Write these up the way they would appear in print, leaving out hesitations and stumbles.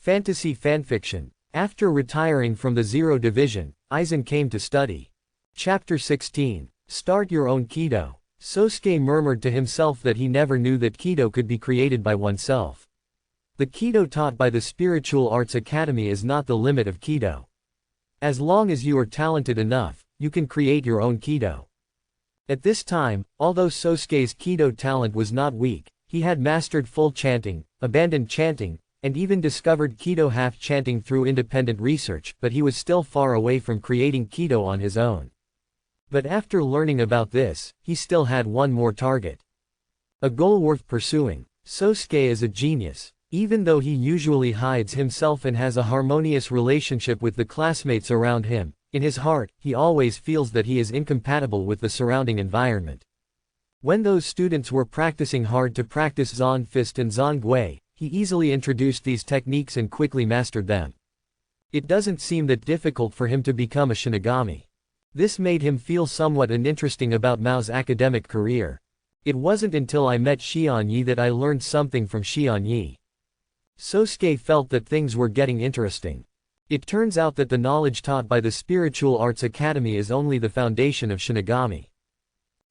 Fantasy fanfiction. After retiring from the Zero Division, Aizen came to study. Chapter 16. Start your own Kido. Sosuke murmured to himself that he never knew that Kido could be created by oneself. The Kido taught by the Spiritual Arts Academy is not the limit of Kido. As long as you are talented enough, you can create your own Kido. At this time, although Sosuke's Kido talent was not weak, he had mastered full chanting, abandoned chanting, and even discovered Kido half-chanting through independent research, but he was still far away from creating Kido on his own. But after learning about this, he still had one more target. A goal worth pursuing. Sosuke is a genius. Even though he usually hides himself and has a harmonious relationship with the classmates around him, in his heart, he always feels that he is incompatible with the surrounding environment. When those students were practicing hard to practice Zon Fist and Zon Gui, he easily introduced these techniques and quickly mastered them. It doesn't seem that difficult for him to become a Shinigami. This made him feel somewhat uninteresting about Mao's academic career. It wasn't until I met Xian Yi that I learned something from Xian Yi. Sosuke felt that things were getting interesting. It turns out that the knowledge taught by the Spiritual Arts Academy is only the foundation of Shinigami.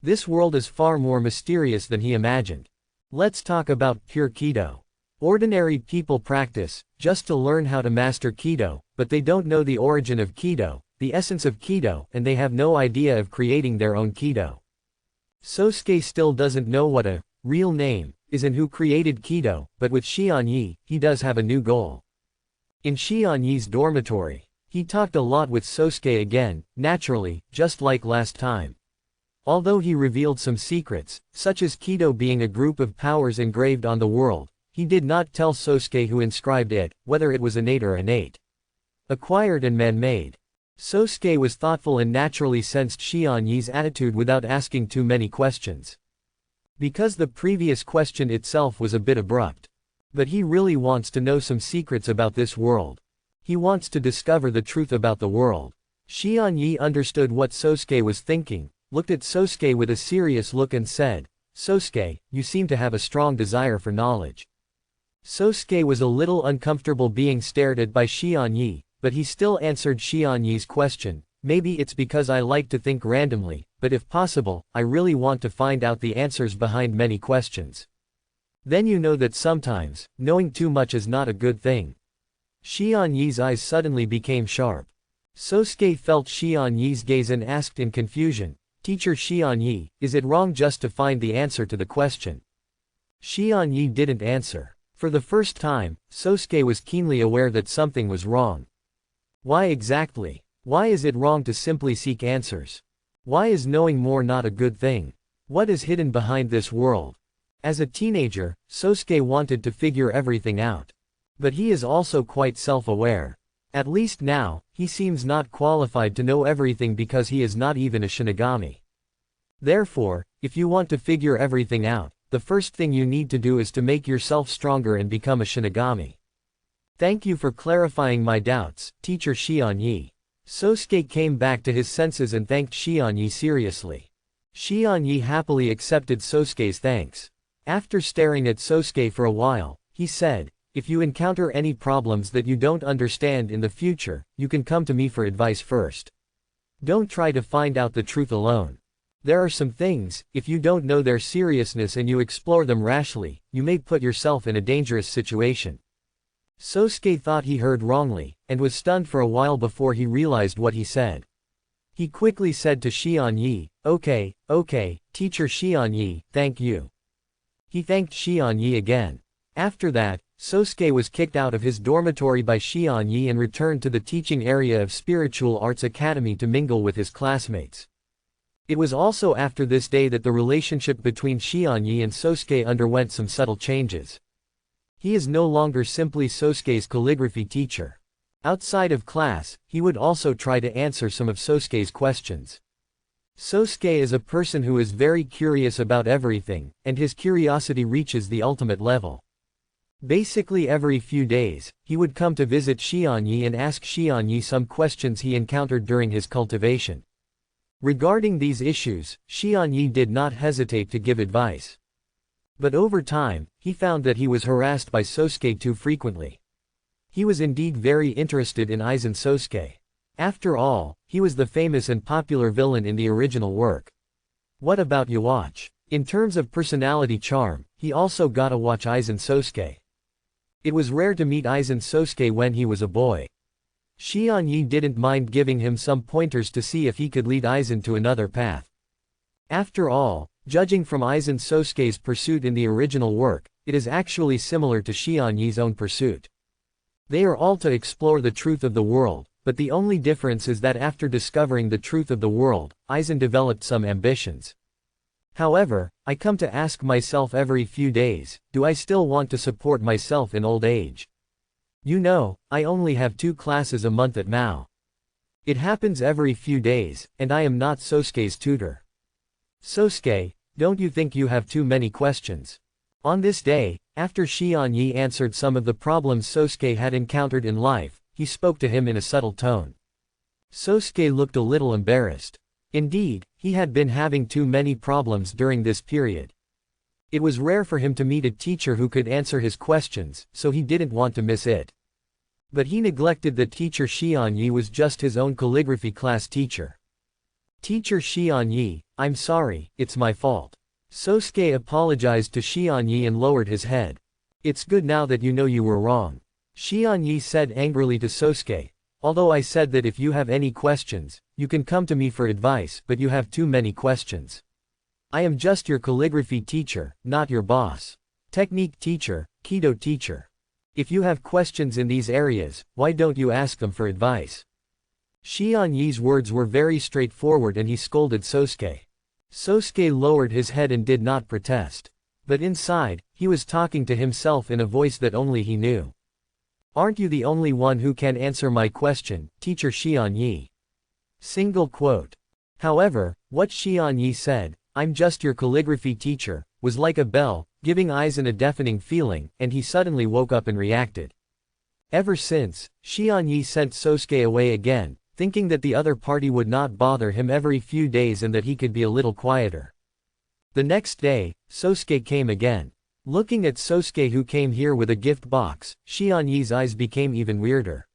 This world is far more mysterious than he imagined. Let's talk about pure Kido. Ordinary people practice, just to learn how to master Kido, but they don't know the origin of Kido, the essence of Kido, and they have no idea of creating their own Kido. Sosuke still doesn't know what a real name is and who created Kido, but with Xian Yi, he does have a new goal. In Xian Yi's dormitory, he talked a lot with Sosuke again, naturally, just like last time. Although he revealed some secrets, such as Kido being a group of powers engraved on the world, he did not tell Sosuke who inscribed it, whether it was innate or innate, acquired and man-made. Sosuke was thoughtful and naturally sensed Xian Yi's attitude without asking too many questions. Because the previous question itself was a bit abrupt. But he really wants to know some secrets about this world. He wants to discover the truth about the world. Xian Yi understood what Sosuke was thinking, looked at Sosuke with a serious look and said, "Sosuke, you seem to have a strong desire for knowledge." Sosuke was a little uncomfortable being stared at by Xian Yi, but he still answered Xian Yi's question, "Maybe it's because I like to think randomly, but if possible, I really want to find out the answers behind many questions." Then you know that sometimes, knowing too much is not a good thing. Xian Yi's eyes suddenly became sharp. Sosuke felt Xian Yi's gaze and asked in confusion, "Teacher Xian Yi, is it wrong just to find the answer to the question?" Xian Yi didn't answer. For the first time, Sosuke was keenly aware that something was wrong. Why exactly? Why is it wrong to simply seek answers? Why is knowing more not a good thing? What is hidden behind this world? As a teenager, Sosuke wanted to figure everything out. But he is also quite self-aware. At least now, he seems not qualified to know everything because he is not even a Shinigami. Therefore, if you want to figure everything out, the first thing you need to do is to make yourself stronger and become a Shinigami. Thank you for clarifying my doubts, Teacher Xian Yi. Sosuke came back to his senses and thanked Xian Yi seriously. Xian Yi happily accepted Sosuke's thanks. After staring at Sosuke for a while, he said, "If you encounter any problems that you don't understand in the future, you can come to me for advice first. Don't try to find out the truth alone. There are some things, if you don't know their seriousness and you explore them rashly, you may put yourself in a dangerous situation." Sosuke thought he heard wrongly, and was stunned for a while before he realized what he said. He quickly said to Xian Yi, okay, Teacher Xian Yi, thank you." He thanked Xian Yi again. After that, Sosuke was kicked out of his dormitory by Xian Yi and returned to the teaching area of Spiritual Arts Academy to mingle with his classmates. It was also after this day that the relationship between Xian Yi and Sosuke underwent some subtle changes. He is no longer simply Sosuke's calligraphy teacher. Outside of class, he would also try to answer some of Sosuke's questions. Sosuke is a person who is very curious about everything, and his curiosity reaches the ultimate level. Basically every few days, he would come to visit Xian Yi and ask Xian Yi some questions he encountered during his cultivation. Regarding these issues, Xian Yi did not hesitate to give advice. But over time, he found that he was harassed by Sosuke too frequently. He was indeed very interested in Aizen Sosuke. After all, he was the famous and popular villain in the original work. What about Yawatch? In terms of personality charm, he also gotta watch Aizen Sosuke. It was rare to meet Aizen Sosuke when he was a boy. Xian Yi didn't mind giving him some pointers to see if he could lead Aizen to another path. After all, judging from Aizen Sosuke's pursuit in the original work, it is actually similar to Xian Yi's own pursuit. They are all to explore the truth of the world, but the only difference is that after discovering the truth of the world, Aizen developed some ambitions. However, I come to ask myself every few days, do I still want to support myself in old age? You know, I only have 2 classes a month at Mao. It happens every few days, and I am not Sosuke's tutor. Sosuke, don't you think you have too many questions? On this day, after Xian Yi answered some of the problems Sosuke had encountered in life, he spoke to him in a subtle tone. Sosuke looked a little embarrassed. Indeed, he had been having too many problems during this period. It was rare for him to meet a teacher who could answer his questions, so he didn't want to miss it. But he neglected that teacher Xian Yi was just his own calligraphy class teacher. Teacher Xian Yi, I'm sorry, it's my fault. Sosuke apologized to Xian Yi and lowered his head. It's good now that you know you were wrong. Xian Yi said angrily to Sosuke, although I said that if you have any questions, you can come to me for advice, but you have too many questions. I am just your calligraphy teacher, not your boss. Technique teacher, Kido teacher. If you have questions in these areas, why don't you ask them for advice? Xian Yi's words were very straightforward and he scolded Sosuke. Sosuke lowered his head and did not protest. But inside, he was talking to himself in a voice that only he knew. Aren't you the only one who can answer my question, teacher Xian Yi? Single quote. However, what Xian Yi said, I'm just your calligraphy teacher, was like a bell, giving Aizen a deafening feeling, and he suddenly woke up and reacted. Ever since, Xian Yi sent Sosuke away again, thinking that the other party would not bother him every few days and that he could be a little quieter. The next day, Sosuke came again. Looking at Sosuke who came here with a gift box, Xian Yi's eyes became even weirder.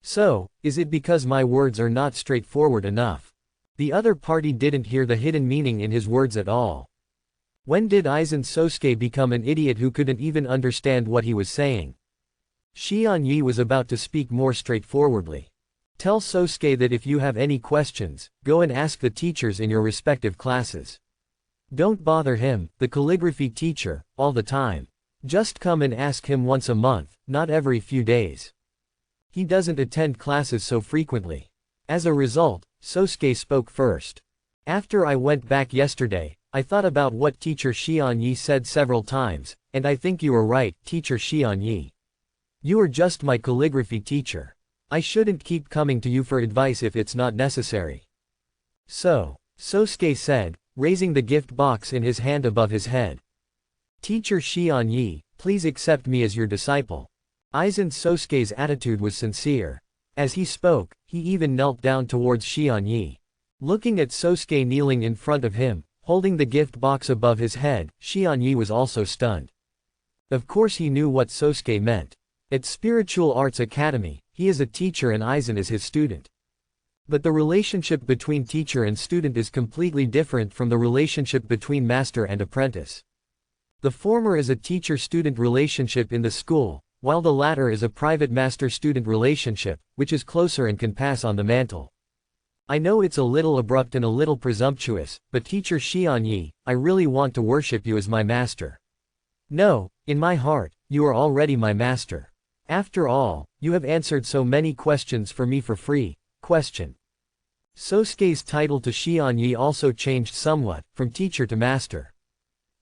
So, is it because my words are not straightforward enough? The other party didn't hear the hidden meaning in his words at all. When did Aizen Sosuke become an idiot who couldn't even understand what he was saying? Xian Yi was about to speak more straightforwardly. Tell Sosuke that if you have any questions, go and ask the teachers in your respective classes. Don't bother him, the calligraphy teacher, all the time. Just come and ask him once a month, not every few days. He doesn't attend classes so frequently. As a result, Sosuke spoke first. After I went back yesterday, I thought about what teacher Xian Yi said several times, and I think you are right, teacher Xian Yi. You are just my calligraphy teacher. I shouldn't keep coming to you for advice if it's not necessary. So, Sosuke said, raising the gift box in his hand above his head. Teacher Xian Yi, please accept me as your disciple. Aizen Sosuke's attitude was sincere. As he spoke, he even knelt down towards Xian Yi. Looking at Sosuke kneeling in front of him, holding the gift box above his head, Xian Yi was also stunned. Of course he knew what Sosuke meant. At Spiritual Arts Academy, he is a teacher and Aizen is his student. But the relationship between teacher and student is completely different from the relationship between master and apprentice. The former is a teacher-student relationship in the school, while the latter is a private master-student relationship, which is closer and can pass on the mantle. I know it's a little abrupt and a little presumptuous, but teacher Xian Yi, I really want to worship you as my master. No, in my heart, you are already my master. After all, you have answered so many questions for me for free. Question. Sosuke's title to Xian Yi also changed somewhat, from teacher to master.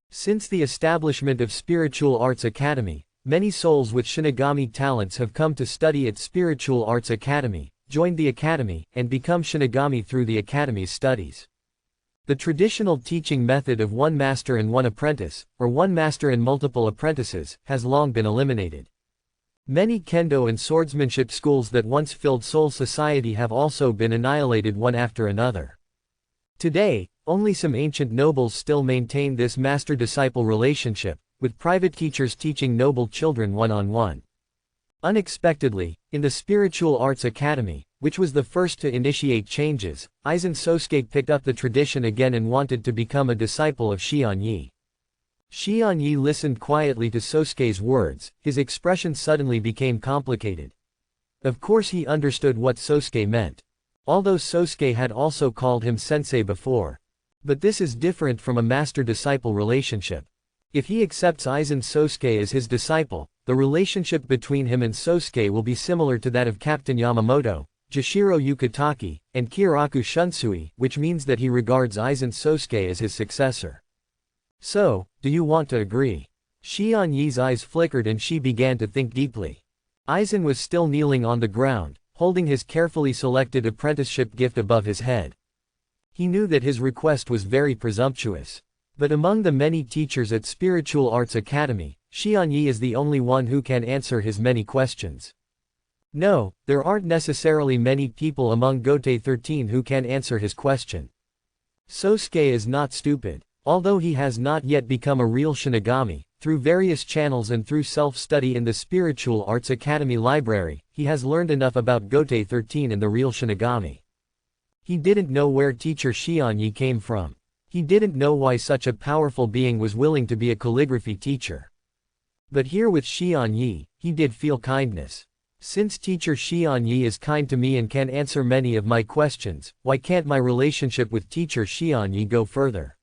Since the establishment of Spiritual Arts Academy, many souls with Shinigami talents have come to study at Spiritual Arts Academy, joined the academy, and become Shinigami through the academy's studies. The traditional teaching method of one master and one apprentice, or one master and multiple apprentices, has long been eliminated. Many kendo and swordsmanship schools that once filled Soul Society have also been annihilated one after another. Today, only some ancient nobles still maintain this master-disciple relationship, with private teachers teaching noble children one-on-one. Unexpectedly, in the Spiritual Arts Academy, which was the first to initiate changes, Aizen Sosuke picked up the tradition again and wanted to become a disciple of Shion Yi. Shion Yi listened quietly to Sosuke's words, his expression suddenly became complicated. Of course he understood what Sosuke meant. Although Sosuke had also called him sensei before. But this is different from a master-disciple relationship. If he accepts Aizen Sosuke as his disciple, the relationship between him and Sosuke will be similar to that of Captain Yamamoto, Jashiro Yukitake, and Kiraku Shunsui, which means that he regards Aizen Sosuke as his successor. So, do you want to agree? Shion Yi's eyes flickered and she began to think deeply. Aizen was still kneeling on the ground, holding his carefully selected apprenticeship gift above his head. He knew that his request was very presumptuous. But among the many teachers at Spiritual Arts Academy, Shion Yi is the only one who can answer his many questions. No, there aren't necessarily many people among Gote 13 who can answer his question. Sosuke is not stupid. Although he has not yet become a real Shinigami, through various channels and through self-study in the Spiritual Arts Academy library, he has learned enough about Gote 13 and the real Shinigami. He didn't know where teacher Shion Yi came from. He didn't know why such a powerful being was willing to be a calligraphy teacher. But here with Shion Yi, he did feel kindness. Since teacher Shion Yi is kind to me and can answer many of my questions, why can't my relationship with teacher Shion Yi go further?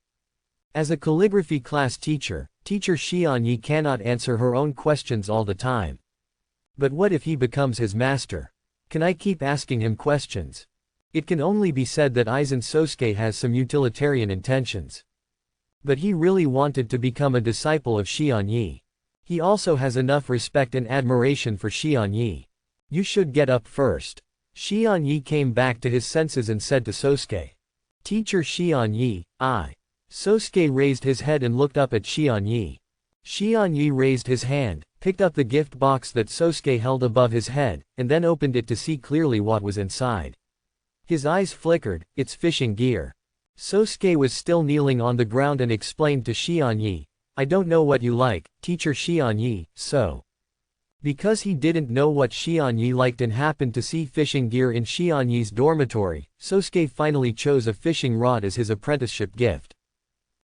As a calligraphy class teacher, teacher Shion Yi cannot answer her own questions all the time. But what if he becomes his master? Can I keep asking him questions? It can only be said that Aizen Sosuke has some utilitarian intentions. But he really wanted to become a disciple of Shion Yi. He also has enough respect and admiration for Shion Yi. You should get up first. Shion Yi came back to his senses and said to Sosuke. Teacher Shion Yi, I. Sosuke raised his head and looked up at Shion Yi. Shion Yi raised his hand, picked up the gift box that Sosuke held above his head, and then opened it to see clearly what was inside. His eyes flickered, it's fishing gear. Sosuke was still kneeling on the ground and explained to Shion Yi, I don't know what you like, teacher Shion Yi, so. Because he didn't know what Shion Yi liked and happened to see fishing gear in Shion Yi's dormitory, Sosuke finally chose a fishing rod as his apprenticeship gift.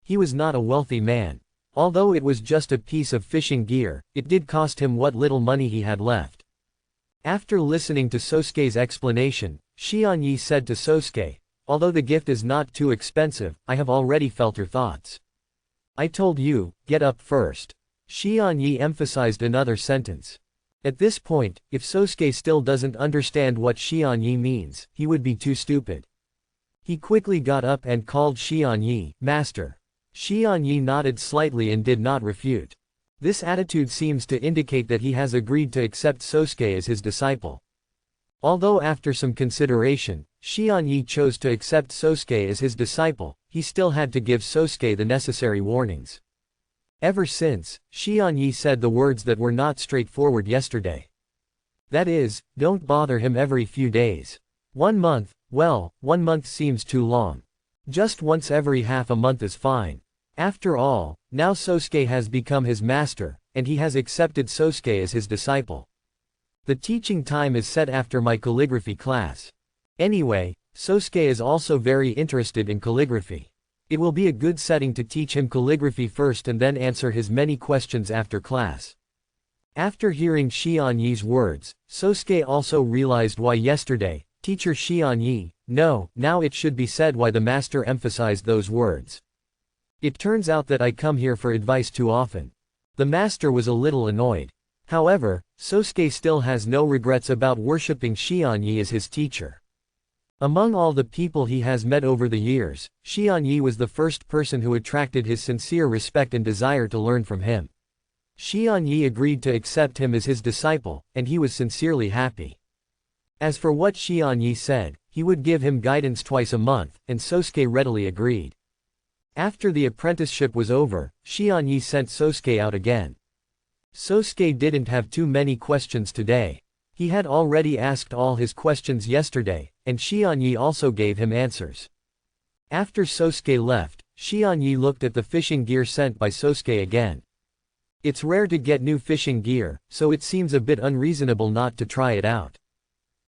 He was not a wealthy man. Although it was just a piece of fishing gear, it did cost him what little money he had left. After listening to Sosuke's explanation, Shion Yi said to Sosuke, although the gift is not too expensive, I have already felt your thoughts. I told you, get up first. Shion Yi emphasized another sentence. At this point, if Sosuke still doesn't understand what Shion Yi means, he would be too stupid. He quickly got up and called Shion Yi, Master. Shion Yi nodded slightly and did not refute. This attitude seems to indicate that he has agreed to accept Sosuke as his disciple. Although after some consideration, Shion Yi chose to accept Sosuke as his disciple, he still had to give Sosuke the necessary warnings. Ever since, Shion Yi said the words that were not straightforward yesterday. That is, don't bother him every few days. 1 month, well, 1 month seems too long. Just once every half a month is fine. After all, now Sosuke has become his master, and he has accepted Sosuke as his disciple. The teaching time is set after my calligraphy class. Anyway, Sosuke is also very interested in calligraphy. It will be a good setting to teach him calligraphy first and then answer his many questions after class. After hearing Shion Yi's words, Sosuke also realized why yesterday, teacher Shion Yi, no, now it should be said why the master emphasized those words. It turns out that I come here for advice too often. The master was a little annoyed. However, Sosuke still has no regrets about worshipping Shion Yi as his teacher. Among all the people he has met over the years, Shion Yi was the first person who attracted his sincere respect and desire to learn from him. Shion Yi agreed to accept him as his disciple, and he was sincerely happy. As for what Shion Yi said, he would give him guidance twice a month, and Sosuke readily agreed. After the apprenticeship was over, Shion Yi sent Sosuke out again. Sosuke didn't have too many questions today. He had already asked all his questions yesterday, and Shion Yi also gave him answers. After Sosuke left, Shion Yi looked at the fishing gear sent by Sosuke again. It's rare to get new fishing gear, so it seems a bit unreasonable not to try it out.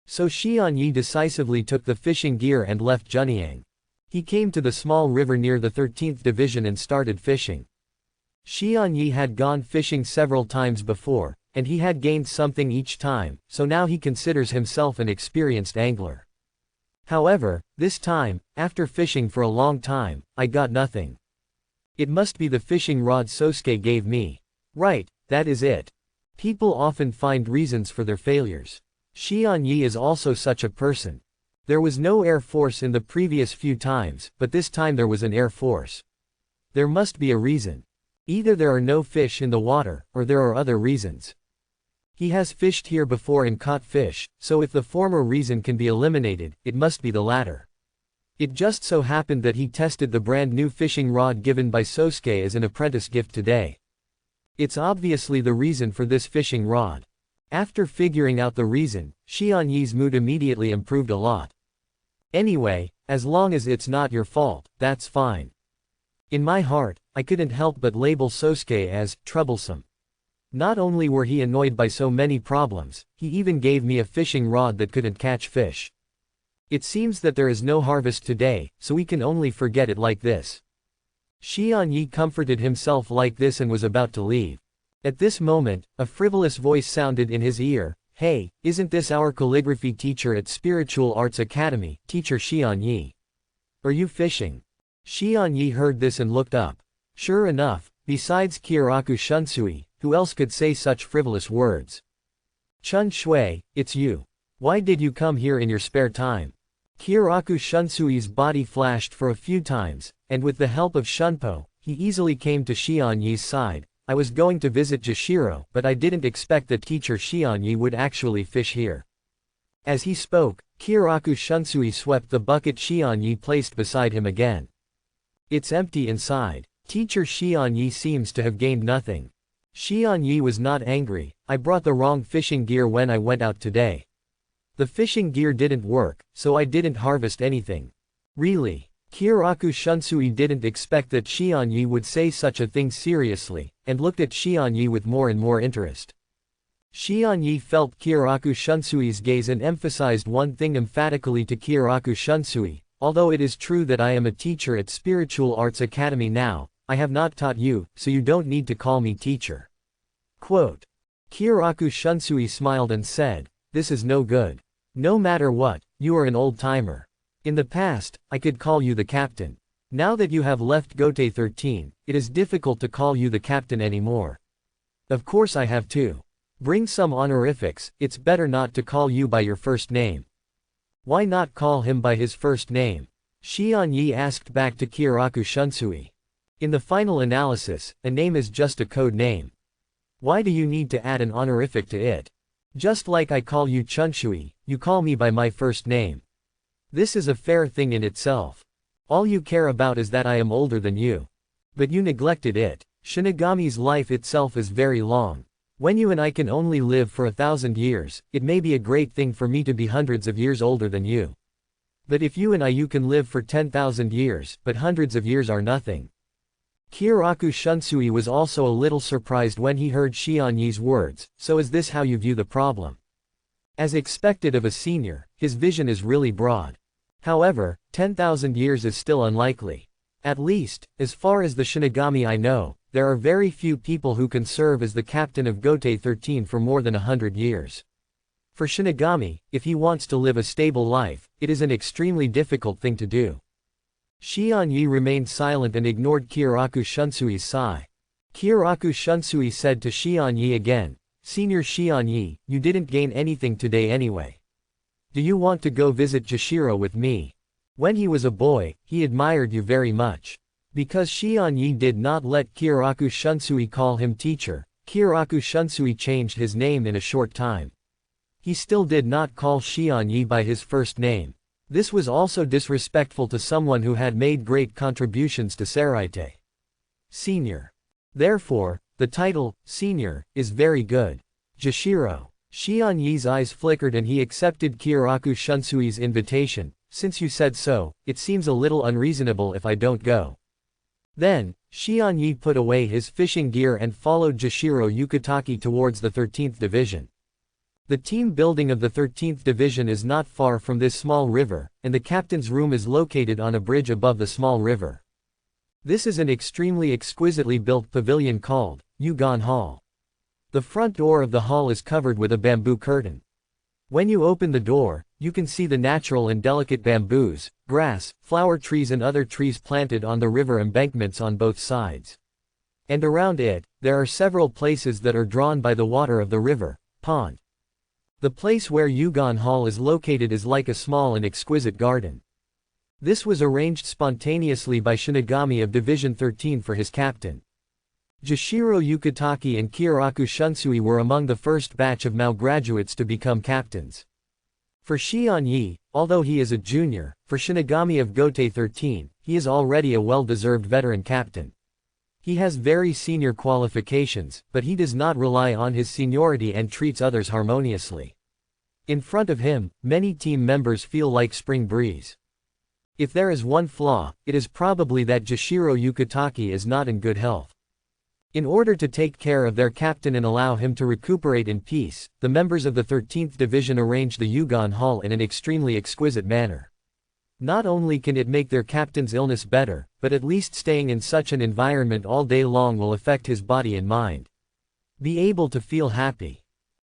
So Xianyi decisively took the fishing gear and left Junyang. He came to the small river near the 13th division and started fishing. Xianyi had gone fishing several times before, and he had gained something each time, so now he considers himself an experienced angler. However, this time, after fishing for a long time, I got nothing. It must be the fishing rod Sosuke gave me. Right, that is it. People often find reasons for their failures. Xianyi is also such a person. There was no air force in the previous few times, but this time there was an air force. There must be a reason. Either there are no fish in the water, or there are other reasons. He has fished here before and caught fish, so if the former reason can be eliminated, it must be the latter. It just so happened that he tested the brand new fishing rod given by Sosuke as an apprentice gift today. It's obviously the reason for this fishing rod. After figuring out the reason, Xianyi's mood immediately improved a lot. Anyway, as long as it's not your fault, that's fine. In my heart, I couldn't help but label Sosuke as troublesome. Not only were he annoyed by so many problems, he even gave me a fishing rod that couldn't catch fish. It seems that there is no harvest today, so we can only forget it like this. Xianyi comforted himself like this and was about to leave. At this moment, a frivolous voice sounded in his ear. "Hey, isn't this our calligraphy teacher at Spiritual Arts Academy, Teacher Xianyi? Are you fishing?" Xianyi heard this and looked up. Sure enough, besides Kiraku Shunsui, who else could say such frivolous words? "Chun Shui, it's you. Why did you come here in your spare time?" Kiraku Shunsui's body flashed for a few times, and with the help of Shunpo, he easily came to Xianyi's side. "I was going to visit Jashiro, but I didn't expect that Teacher Xianyi would actually fish here." As he spoke, Kiraku Shunsui swept the bucket Xianyi placed beside him again. It's empty inside. Teacher Xianyi seems to have gained nothing. Xianyi was not angry. "I brought the wrong fishing gear when I went out today. The fishing gear didn't work, so I didn't harvest anything." Really? Kiraku Shunsui didn't expect that Xianyi would say such a thing seriously, and looked at Xianyi with more and more interest. Xianyi felt Kiraku Shunsui's gaze and emphasized one thing emphatically to Kiraku Shunsui. "Although it is true that I am a teacher at Spiritual Arts Academy now, I have not taught you, so you don't need to call me teacher." Quote. Kiraku Shunsui smiled and said, "This is no good. No matter what, you are an old-timer. In the past, I could call you the captain. Now that you have left Gote 13, it is difficult to call you the captain anymore. Of course I have to. Bring some honorifics. It's better not to call you by your first name." "Why not call him by his first name?" Xianyi asked back to Kiraku Shunsui. "In the final analysis, a name is just a code name. Why do you need to add an honorific to it? Just like I call you Chunshui, you call me by my first name. This is a fair thing in itself. All you care about is that I am older than you. But you neglected it. Shinigami's life itself is very long. When you and I can only live for 1,000 years, it may be a great thing for me to be hundreds of years older than you. But if you and I can live for 10,000 years, but hundreds of years are nothing." Kiraku Shunsui was also a little surprised when he heard Xianyi's words. "So is this how you view the problem?" As expected of a senior, his vision is really broad. However, 10,000 years is still unlikely. At least, as far as the Shinigami I know, there are very few people who can serve as the captain of Gote 13 for more than 100 years. For Shinigami, if he wants to live a stable life, it is an extremely difficult thing to do. Xianyi remained silent and ignored Kiraku Shunsui's sigh. Kiraku Shunsui said to Xianyi again, "Senior Xianyi, you didn't gain anything today anyway. Do you want to go visit Jashiro with me? When he was a boy, he admired you very much." Because Xianyi did not let Kiraku Shunsui call him teacher, Kiraku Shunsui changed his name in a short time. He still did not call Xianyi by his first name. This was also disrespectful to someone who had made great contributions to Seraite. Senior. Therefore, the title, Senior, is very good. Jashiro. Xianyi's eyes flickered and he accepted Kiraku Shunsui's invitation. "Since you said so, it seems a little unreasonable if I don't go." Then, Xianyi put away his fishing gear and followed Jashiro Yukitake towards the 13th Division. The team building of the 13th Division is not far from this small river, and the captain's room is located on a bridge above the small river. This is an extremely exquisitely built pavilion called Yugan Hall. The front door of the hall is covered with a bamboo curtain. When you open the door, you can see the natural and delicate bamboos, grass, flower trees and other trees planted on the river embankments on both sides. And around it, there are several places that are drawn by the water of the river, pond. The place where Yugan Hall is located is like a small and exquisite garden. This was arranged spontaneously by Shinigami of Division 13 for his captain. Jashiro Yukitake and Kyoraku Shunsui were among the first batch of Mao graduates to become captains. For Xianyi, although he is a junior, for Shinigami of Gotei 13, he is already a well-deserved veteran captain. He has very senior qualifications, but he does not rely on his seniority and treats others harmoniously. In front of him, many team members feel like spring breeze. If there is one flaw, it is probably that Jashiro Yukitake is not in good health. In order to take care of their captain and allow him to recuperate in peace, the members of the 13th Division arranged the Yugan Hall in an extremely exquisite manner. Not only can it make their captain's illness better, but at least staying in such an environment all day long will affect his body and mind. Be able to feel happy.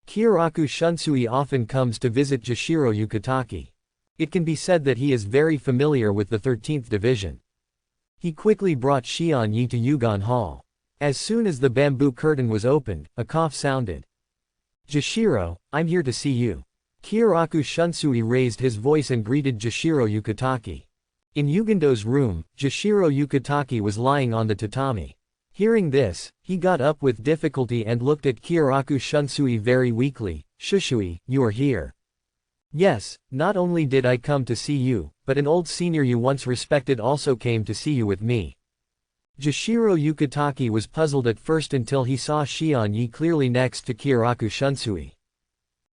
Kyoraku Shunsui often comes to visit Jashiro Yukitake. It can be said that he is very familiar with the 13th Division. He quickly brought Xianyi to Yugan Hall. As soon as the bamboo curtain was opened, a cough sounded. "Jashiro, I'm here to see you." Kyoraku Shunsui raised his voice and greeted Jashiro Yukitake. In Yugendo's room, Jashiro Yukitake was lying on the tatami. Hearing this, he got up with difficulty and looked at Kyoraku Shunsui very weakly. "Shushui, you are here." "Yes, not only did I come to see you, but an old senior you once respected also came to see you with me." Jashiro Yukitake was puzzled at first until he saw Xianyi clearly next to Kyoraku Shunsui.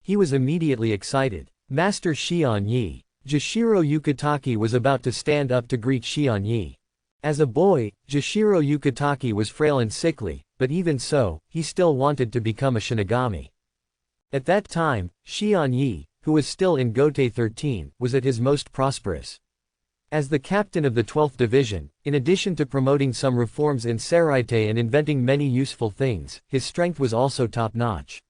He was immediately excited. "Master Xianyi." Jashiro Yukitake was about to stand up to greet Xianyi. As a boy, Jashiro Yukitake was frail and sickly, but even so, he still wanted to become a Shinigami. At that time, Xianyi, who was still in Gotei 13, was at his most prosperous. As the captain of the 12th Division, in addition to promoting some reforms in Saraite and inventing many useful things, his strength was also top-notch.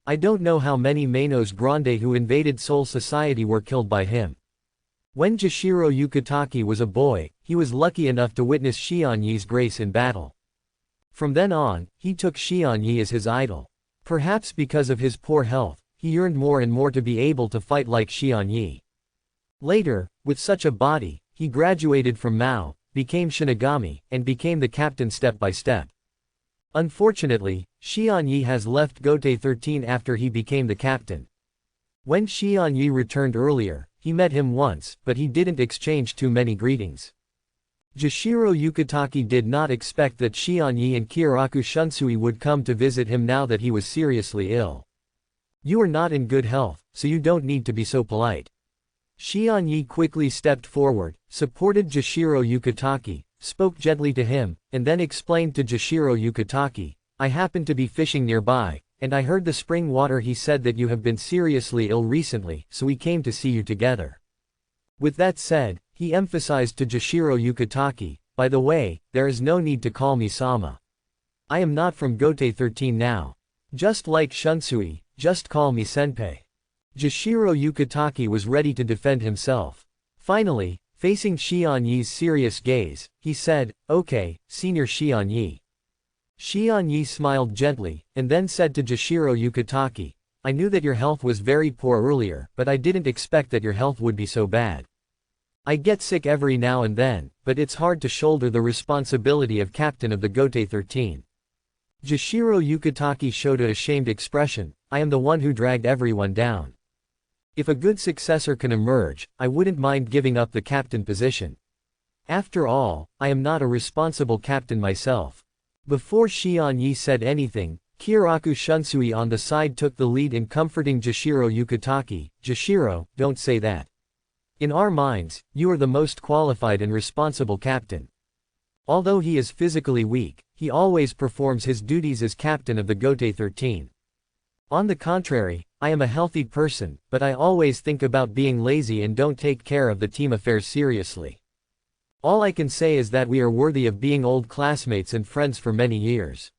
I don't know how many Manos Grande who invaded Seoul society were killed by him. When Jashiro Yukitake was a boy, he was lucky enough to witness Xianyi's grace in battle. From then on, he took Xianyi as his idol. Perhaps because of his poor health, he yearned more and more to be able to fight like Xianyi. Later, with such a body, he graduated from Mao, became Shinigami, and became the captain step by step. Unfortunately, Xianyi has left Gotei 13 after he became the captain. When Xianyi returned earlier, he met him once, but he didn't exchange too many greetings. Jashiro Yukitake did not expect that Xianyi and Kyoraku Shunsui would come to visit him now that he was seriously ill. "You are not in good health, so you don't need to be so polite." Xianyi quickly stepped forward, supported Jashiro Yukitake, spoke gently to him, and then explained to Jashiro Yukitake, "I happened to be fishing nearby, and I heard the spring water. He said that you have been seriously ill recently, so we came to see you together." With that said, he emphasized to Jashiro Yukitake, "By the way, there is no need to call me Sama. I am not from Gotei 13 now. Just like Shunsui, just call me Senpai." Jashiro Yukitake was ready to defend himself. Finally, facing Xianyi's serious gaze, he said, "Okay, Senior Xianyi." Xianyi smiled gently, and then said to Jashiro Yukitake, "I knew that your health was very poor earlier, but I didn't expect that your health would be so bad. I get sick every now and then, but it's hard to shoulder the responsibility of captain of the Gotei 13. Jashiro Yukitake showed an ashamed expression, "I am the one who dragged everyone down. If a good successor can emerge, I wouldn't mind giving up the captain position. After all, I am not a responsible captain myself." Before Xianyi said anything, Kyoraku Shunsui on the side took the lead in comforting Jashiro Yukitake. "Jashiro, don't say that. In our minds, you are the most qualified and responsible captain." Although he is physically weak, he always performs his duties as captain of the Gote 13. On the contrary, I am a healthy person, but I always think about being lazy and don't take care of the team affairs seriously. All I can say is that we are worthy of being old classmates and friends for many years.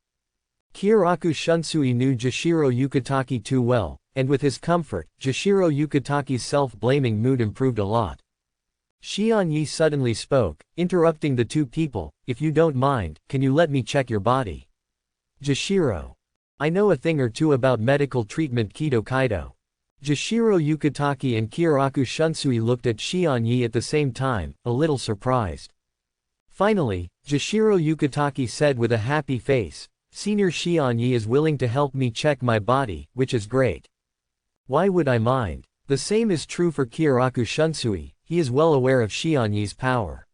Kyoraku Shunsui knew Jashiro Yukitake too well, and with his comfort, Jashiro Yukitake's self-blaming mood improved a lot. Xian Yi suddenly spoke, interrupting the two people. If you don't mind, can you let me check your body? Jashiro. I know a thing or two about medical treatment Kido Kaido. Jashiro Yukitake and Kyoraku Shunsui looked at Xian Yi at the same time, a little surprised. Finally, Jashiro Yukitake said with a happy face, Senior Xian Yi is willing to help me check my body, which is great. Why would I mind? The same is true for Kyoraku Shunsui, he is well aware of Xian Yi's power.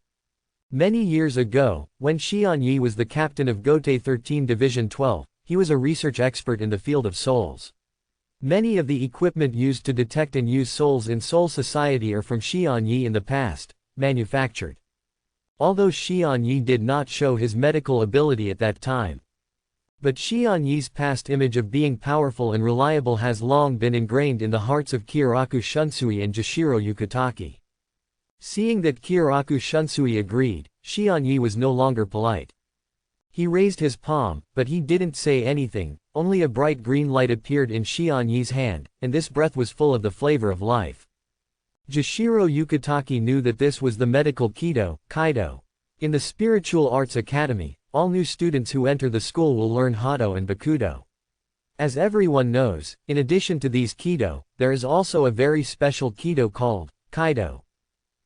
Many years ago, when Xian Yi was the captain of Gote 13 Division 12, he was a research expert in the field of souls. Many of the equipment used to detect and use souls in Soul Society are from Xian Yi in the past, manufactured. Although Xian Yi did not show his medical ability at that time. But Xian Yi's past image of being powerful and reliable has long been ingrained in the hearts of Kyoraku Shunsui and Jashiro Yukitake. Seeing that Kyoraku Shunsui agreed, Xian Yi was no longer polite. He raised his palm, but he didn't say anything, only a bright green light appeared in Xian Yi's hand, and this breath was full of the flavor of life. Jashiro Yukitake knew that this was the medical Kaido. In the Spiritual Arts Academy, all new students who enter the school will learn Hado and Bakudo. As everyone knows, in addition to these Kido, there is also a very special Kido called Kaido.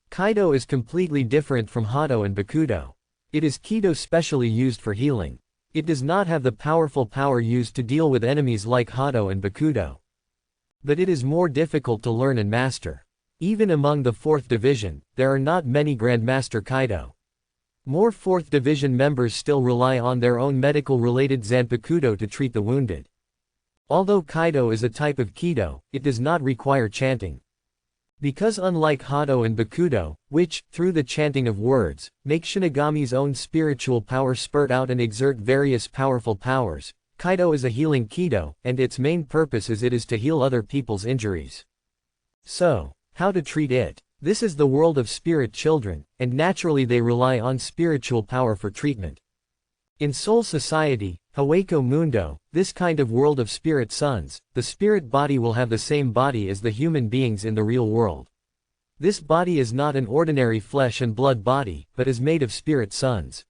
Kaido is completely different from Hado and Bakudo. It is Kido specially used for healing. It does not have the powerful power used to deal with enemies like Hado and Bakudo. But it is more difficult to learn and master. Even among the 4th Division, there are not many Grandmaster Kaido. More 4th Division members still rely on their own medical-related Zanpakudo to treat the wounded. Although Kaido is a type of Kido, it does not require chanting. Because unlike Hado and Bakudo, which, through the chanting of words, make Shinigami's own spiritual power spurt out and exert various powerful powers, Kaido is a healing Kido, and its main purpose is to heal other people's injuries. So, how to treat it? This is the world of spirit children, and naturally they rely on spiritual power for treatment. In Soul Society, Hawako Mundo, this kind of world of spirit sons, the spirit body will have the same body as the human beings in the real world. This body is not an ordinary flesh and blood body, but is made of spirit sons.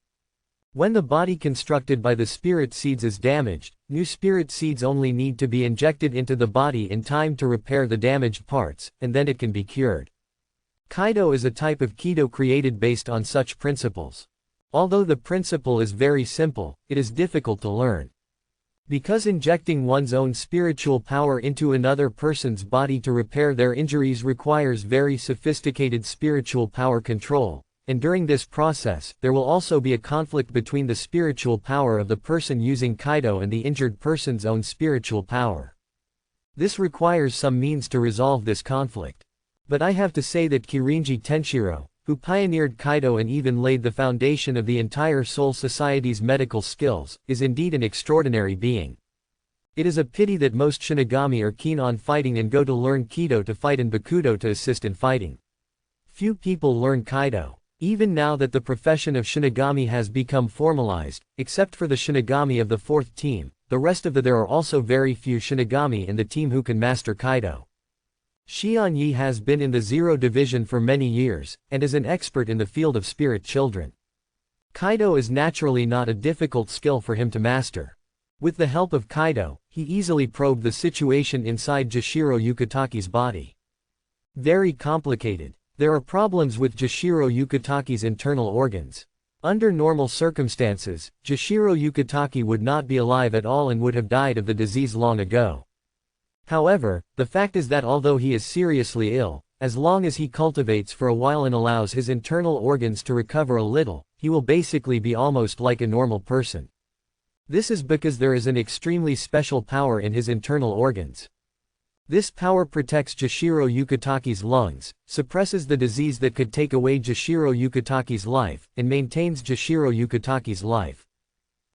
When the body constructed by the spirit seeds is damaged, new spirit seeds only need to be injected into the body in time to repair the damaged parts, and then it can be cured. Kaido is a type of Kido created based on such principles. Although the principle is very simple, it is difficult to learn. Because injecting one's own spiritual power into another person's body to repair their injuries requires very sophisticated spiritual power control, and during this process, there will also be a conflict between the spiritual power of the person using Kaido and the injured person's own spiritual power. This requires some means to resolve this conflict. But I have to say that Kirinji Tenshiro, who pioneered Kaido and even laid the foundation of the entire Soul Society's medical skills, is indeed an extraordinary being. It is a pity that most Shinigami are keen on fighting and go to learn Kido to fight and Bakudo to assist in fighting. Few people learn Kaido. Even now that the profession of Shinigami has become formalized, except for the Shinigami of the 4th team, the rest of there are also very few Shinigami in the team who can master Kaido. Xian Yi has been in the 0 Division for many years, and is an expert in the field of spirit children. Kaido is naturally not a difficult skill for him to master. With the help of Kaido, he easily probed the situation inside Jashiro Yukitake's body. Very complicated. There are problems with Jashiro Yukitake's internal organs. Under normal circumstances, Jashiro Yukitake would not be alive at all and would have died of the disease long ago. However, the fact is that although he is seriously ill, as long as he cultivates for a while and allows his internal organs to recover a little, he will basically be almost like a normal person. This is because there is an extremely special power in his internal organs. This power protects Jashiro Yukitaki's lungs, suppresses the disease that could take away Jashiro Yukitaki's life, and maintains Jashiro Yukitaki's life.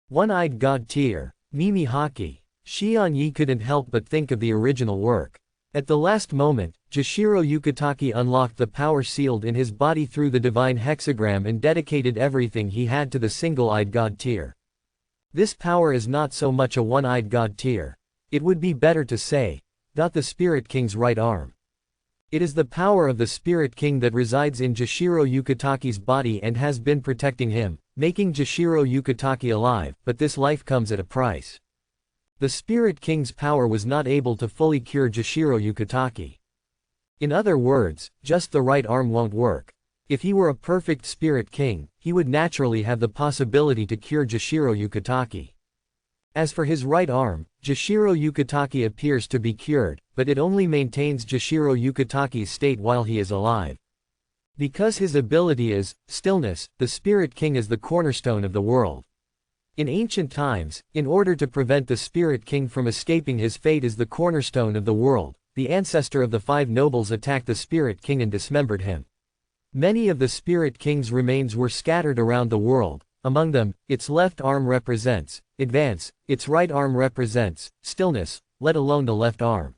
One-eyed god tier, Mimi Haki. Xian Yi couldn't help but think of the original work. At the last moment, Jashiro Yukitaki unlocked the power sealed in his body through the divine hexagram and dedicated everything he had to the single-eyed god tier. This power is not so much a one-eyed god tier. It would be better to say, the Spirit King's right arm. It is the power of the Spirit King that resides in Jashiro Yukitaki's body and has been protecting him, making Jashiro Yukitaki alive, but this life comes at a price. The Spirit King's power was not able to fully cure Jashiro Yukitaki. In other words, just the right arm won't work. If he were a perfect Spirit King, he would naturally have the possibility to cure Jashiro Yukitaki. As for his right arm, Jashiro Yukitaki appears to be cured, but it only maintains Jashiro Yukitaki's state while he is alive. Because his ability is stillness, the Spirit King is the cornerstone of the world. In ancient times, in order to prevent the Spirit King from escaping his fate as the cornerstone of the world, the ancestor of the five nobles attacked the Spirit King and dismembered him. Many of the Spirit King's remains were scattered around the world. Among them, its left arm represents advance, its right arm represents stillness, let alone the left arm.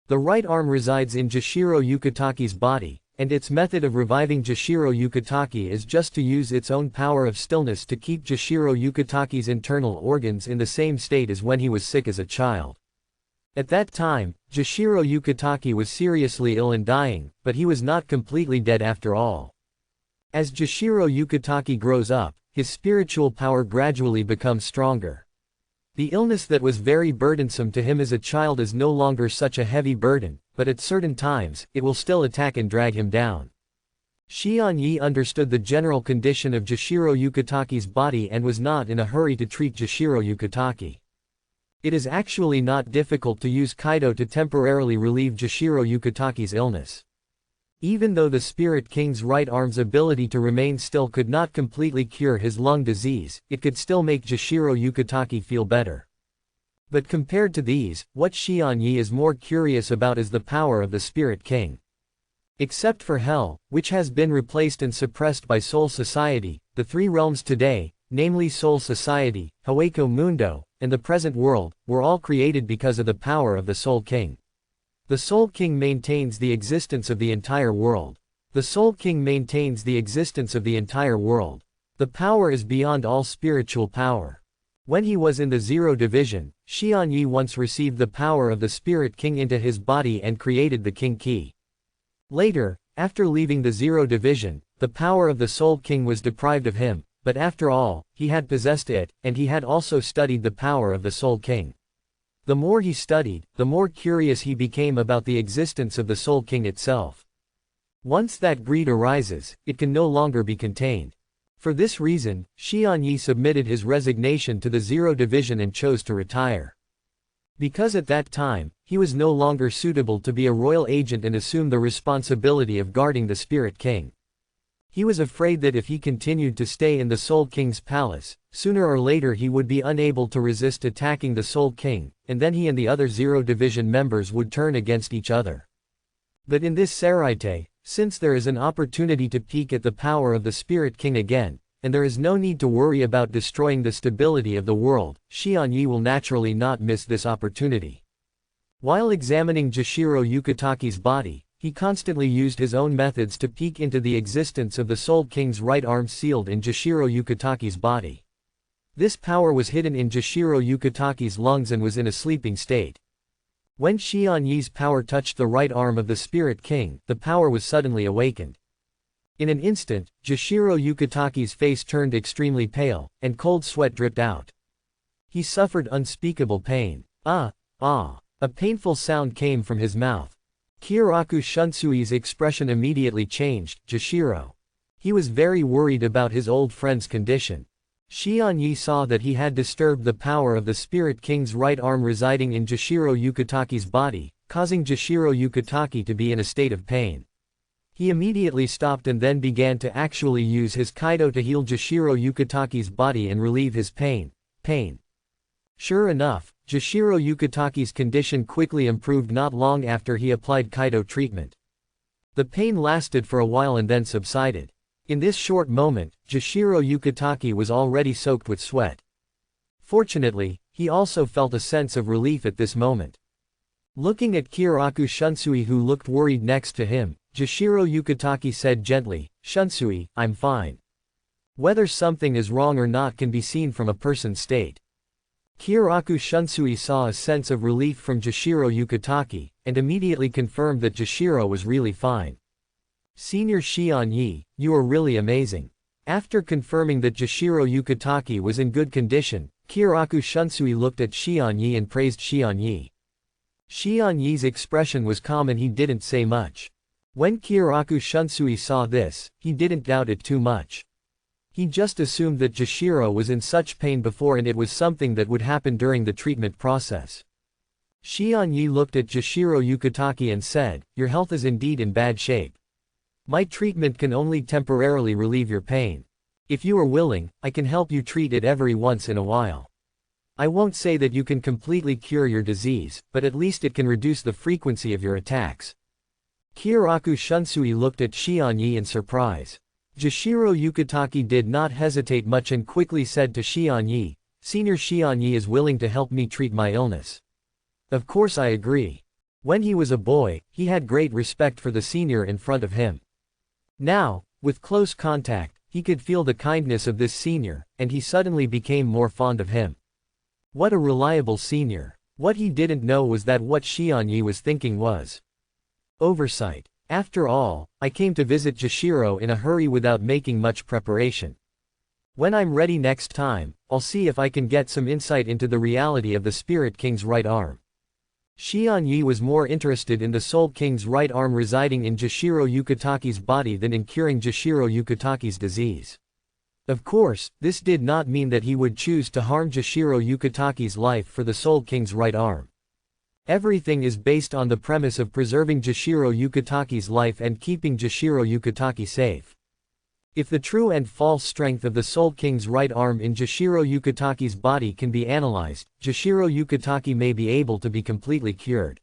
The right arm resides in Jashiro Yukitaki's body, and its method of reviving Jashiro Yukitaki is just to use its own power of stillness to keep Jashiro Yukitaki's internal organs in the same state as when he was sick as a child. At that time, Jashiro Yukitaki was seriously ill and dying, but he was not completely dead after all. As Jashiro Yukitaki grows up, his spiritual power gradually becomes stronger. The illness that was very burdensome to him as a child is no longer such a heavy burden, but at certain times, it will still attack and drag him down. Xian Yi understood the general condition of Jashiro Yukitaki's body and was not in a hurry to treat Jashiro Yukitaki. It is actually not difficult to use Kaido to temporarily relieve Jashiro Yukitaki's illness. Even though the Spirit King's right arm's ability to remain still could not completely cure his lung disease, it could still make Jashiro Yukitaki feel better. But compared to these, what Xian Yi is more curious about is the power of the Spirit King. Except for Hell, which has been replaced and suppressed by Soul Society, the three realms today, namely Soul Society, Hueco Mundo, and the present world, were all created because of the power of the Soul King. The Soul King maintains the existence of the entire world. The Soul King maintains the existence of the entire world. The power is beyond all spiritual power. When he was in the Zero Division, Xian Yi once received the power of the Spirit King into his body and created the King Key. Later, after leaving the Zero Division, the power of the Soul King was deprived of him, but after all, he had possessed it, and he had also studied the power of the Soul King. The more he studied, the more curious he became about the existence of the Soul King itself. Once that greed arises, it can no longer be contained. For this reason, Xian Yi submitted his resignation to the Zero Division and chose to retire. Because at that time, he was no longer suitable to be a royal agent and assume the responsibility of guarding the Spirit King. He was afraid that if he continued to stay in the Soul King's palace, sooner or later he would be unable to resist attacking the Soul King, and then he and the other Zero Division members would turn against each other. But in this Saraite, since there is an opportunity to peek at the power of the Spirit King again, and there is no need to worry about destroying the stability of the world, Xian Yi will naturally not miss this opportunity. While examining Jashiro Yukitaki's body, he constantly used his own methods to peek into the existence of the Soul King's right arm sealed in Jashiro Yukitaki's body. This power was hidden in Jashiro Yukitaki's lungs and was in a sleeping state. When Xian Yi's power touched the right arm of the Spirit King, the power was suddenly awakened. In an instant, Jashiro Yukitaki's face turned extremely pale, and cold sweat dripped out. He suffered unspeakable pain. A painful sound came from his mouth. Kyoraku Shunsui's expression immediately changed. Jashiro. He was very worried about his old friend's condition. Xian Yi saw that he had disturbed the power of the Spirit King's right arm residing in Jashiro Yukitaki's body, causing Jashiro Yukitaki to be in a state of pain. He immediately stopped and then began to actually use his Kaido to heal Jashiro Yukitaki's body and relieve his pain. Sure enough, Jashiro Yukitaki's condition quickly improved not long after he applied Kaido treatment. The pain lasted for a while and then subsided. In this short moment, Jashiro Yukitaki was already soaked with sweat. Fortunately, he also felt a sense of relief at this moment. Looking at Kiraku Shunsui who looked worried next to him, Jashiro Yukitaki said gently, "Shunsui, I'm fine. Whether something is wrong or not can be seen from a person's state." Kiraku Shunsui saw a sense of relief from Jashiro Yukitaki, and immediately confirmed that Jashiro was really fine. "Senior Shion Yi, you are really amazing." After confirming that Jashiro Yukitaki was in good condition, Kiraku Shunsui looked at Shion Yi and praised Shion Yi. Shion Yi's expression was calm and he didn't say much. When Kiraku Shunsui saw this, he didn't doubt it too much. He just assumed that Jashiro was in such pain before and it was something that would happen during the treatment process. Shion Yi looked at Jashiro Yukitaki and said, "Your health is indeed in bad shape. My treatment can only temporarily relieve your pain. If you are willing, I can help you treat it every once in a while. I won't say that you can completely cure your disease, but at least it can reduce the frequency of your attacks." Kiraku Shunsui looked at Shion Yi in surprise. Jashiro Yukitaki did not hesitate much and quickly said to Shion Yi, "Senior Shion Yi is willing to help me treat my illness." Of course I agree. When he was a boy, he had great respect for the senior in front of him. Now, with close contact, he could feel the kindness of this senior, and he suddenly became more fond of him. What a reliable senior. What he didn't know was that what Shion Yi was thinking was oversight. After all, I came to visit Jashiro in a hurry without making much preparation. When I'm ready next time, I'll see if I can get some insight into the reality of the Spirit King's right arm. Shion Yi was more interested in the Soul King's right arm residing in Jashiro Yukitaki's body than in curing Jashiro Yukitaki's disease. Of course, this did not mean that he would choose to harm Jashiro Yukitaki's life for the Soul King's right arm. Everything is based on the premise of preserving Jashiro Yukitaki's life and keeping Jashiro Yukitaki safe. If the true and false strength of the Soul King's right arm in Jashiro Yukitaki's body can be analyzed, Jashiro Yukitaki may be able to be completely cured.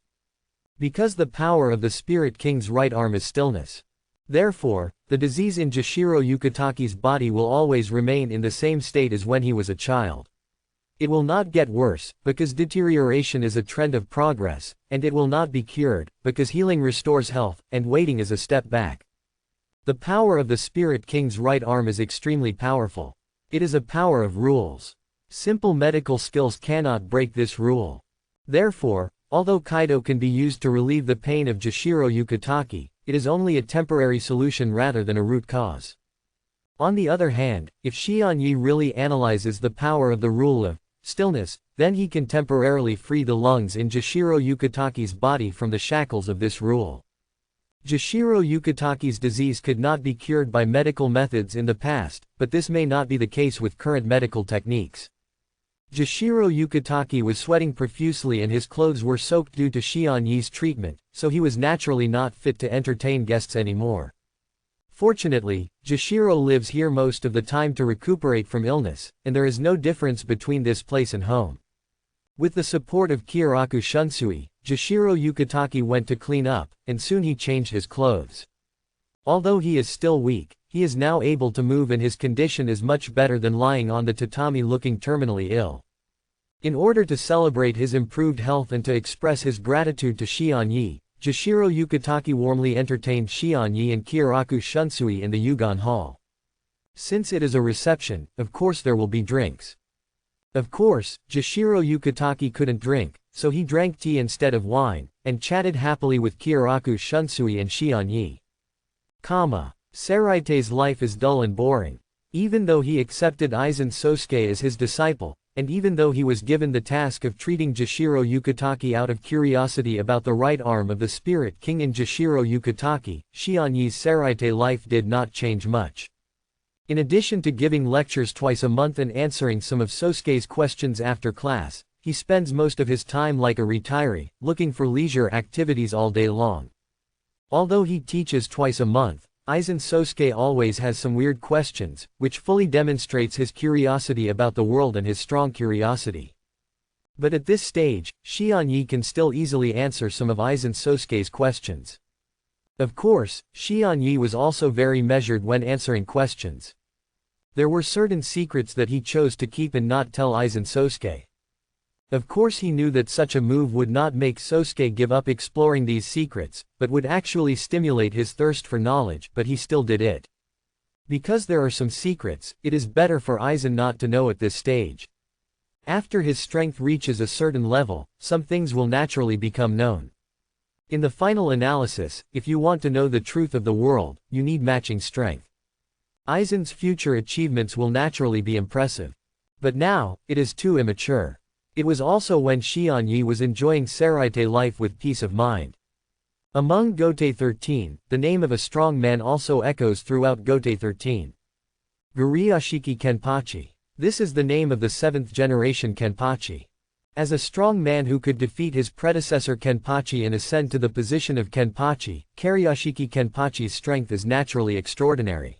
Because the power of the Spirit King's right arm is stillness. Therefore, the disease in Jashiro Yukitaki's body will always remain in the same state as when he was a child. It will not get worse, because deterioration is a trend of progress, and it will not be cured, because healing restores health, and waiting is a step back. The power of the Spirit King's right arm is extremely powerful. It is a power of rules. Simple medical skills cannot break this rule. Therefore, although Kaido can be used to relieve the pain of Jashiro Yukitaki, it is only a temporary solution rather than a root cause. On the other hand, if Shion Yi really analyzes the power of the rule of stillness, then he can temporarily free the lungs in Jashiro Yukitaki's body from the shackles of this rule. Jashiro Yukitaki's disease could not be cured by medical methods in the past, but this may not be the case with current medical techniques. Jashiro Yukitaki was sweating profusely and his clothes were soaked due to Shion Yi's treatment, so he was naturally not fit to entertain guests anymore. Fortunately, Jashiro lives here most of the time to recuperate from illness, and there is no difference between this place and home. With the support of Kiraku Shunsui, Jashiro Yukitaki went to clean up, and soon he changed his clothes. Although he is still weak, he is now able to move and his condition is much better than lying on the tatami looking terminally ill. In order to celebrate his improved health and to express his gratitude to Shion Yi, Jashiro Yukitaki warmly entertained Shion Yi and Kiraku Shunsui in the Yugon Hall. Since it is a reception, of course there will be drinks. Of course, Jashiro Yukitaki couldn't drink, so he drank tea instead of wine, and chatted happily with Kiraku Shunsui and Shion Yi. Saraite's life is dull and boring. Even though he accepted Aizen Sosuke as his disciple, and even though he was given the task of treating Jashiro Yukitaki out of curiosity about the right arm of the Spirit King in Jashiro Yukitaki, Shion Yi's Saraite life did not change much. In addition to giving lectures twice a month and answering some of Sosuke's questions after class, he spends most of his time like a retiree, looking for leisure activities all day long. Although he teaches twice a month, Aizen Sosuke always has some weird questions, which fully demonstrates his curiosity about the world and his strong curiosity. But at this stage, Xianyi can still easily answer some of Aizen Sosuke's questions. Of course, Xianyi was also very measured when answering questions. There were certain secrets that he chose to keep and not tell Aizen Sosuke. Of course he knew that such a move would not make Sosuke give up exploring these secrets, but would actually stimulate his thirst for knowledge, but he still did it. Because there are some secrets, it is better for Aizen not to know at this stage. After his strength reaches a certain level, some things will naturally become known. In the final analysis, if you want to know the truth of the world, you need matching strength. Aizen's future achievements will naturally be impressive. But now, it is too immature. It was also when Xianyi was enjoying Seraite life with peace of mind. Among Gotei 13, the name of a strong man also echoes throughout Gotei 13. Guriashiki Kenpachi. This is the name of the 7th generation Kenpachi. As a strong man who could defeat his predecessor Kenpachi and ascend to the position of Kenpachi, Kariashiki Kenpachi's strength is naturally extraordinary.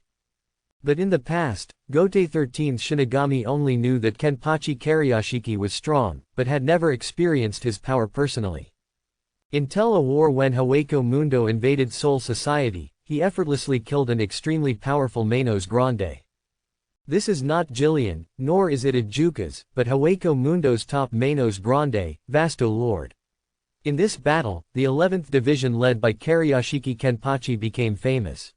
But in the past, Gotei 13's Shinigami only knew that Kenpachi Kariashiki was strong, but had never experienced his power personally. Until a war when Hawako Mundo invaded Soul Society, he effortlessly killed an extremely powerful Manos Grande. This is not Jillian, nor is it Ijuka's, but Hawako Mundo's top Manos Grande, Vasto Lord. In this battle, the 11th division led by Kariashiki Kenpachi became famous.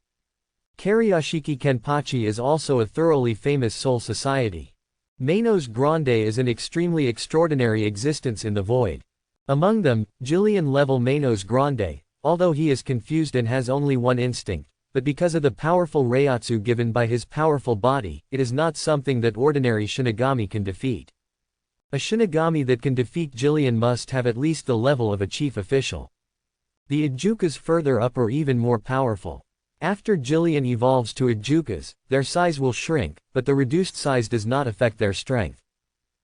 Kariashiki Kenpachi is also a thoroughly famous Soul Society. Manos Grande is an extremely extraordinary existence in the void. Among them, Jillian-level Manos Grande, although he is confused and has only one instinct, but because of the powerful Reiatsu given by his powerful body, it is not something that ordinary Shinigami can defeat. A Shinigami that can defeat Jillian must have at least the level of a chief official. The Ijukas further up are even more powerful. After Jillian evolves to Ijukas, their size will shrink, but the reduced size does not affect their strength.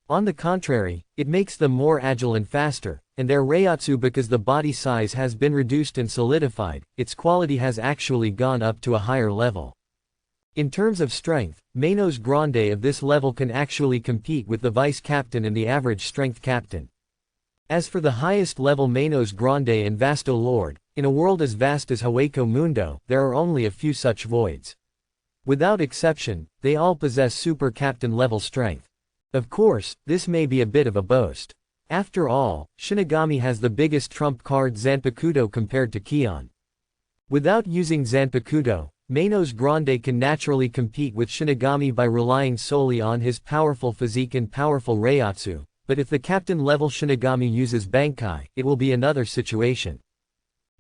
On the contrary, it makes them more agile and faster, and their Reiatsu, because the body size has been reduced and solidified, its quality has actually gone up to a higher level. In terms of strength, Manos Grande of this level can actually compete with the vice captain and the average strength captain. As for the highest level Manos Grande and Vasto Lord, in a world as vast as Hawako Mundo, there are only a few such voids. Without exception, they all possess super captain level strength. Of course, this may be a bit of a boast. After all, Shinigami has the biggest trump card Zanpakuto compared to Kion. Without using Zanpakuto, Manos Grande can naturally compete with Shinigami by relying solely on his powerful physique and powerful Reiatsu, but if the captain-level Shinigami uses Bankai, it will be another situation.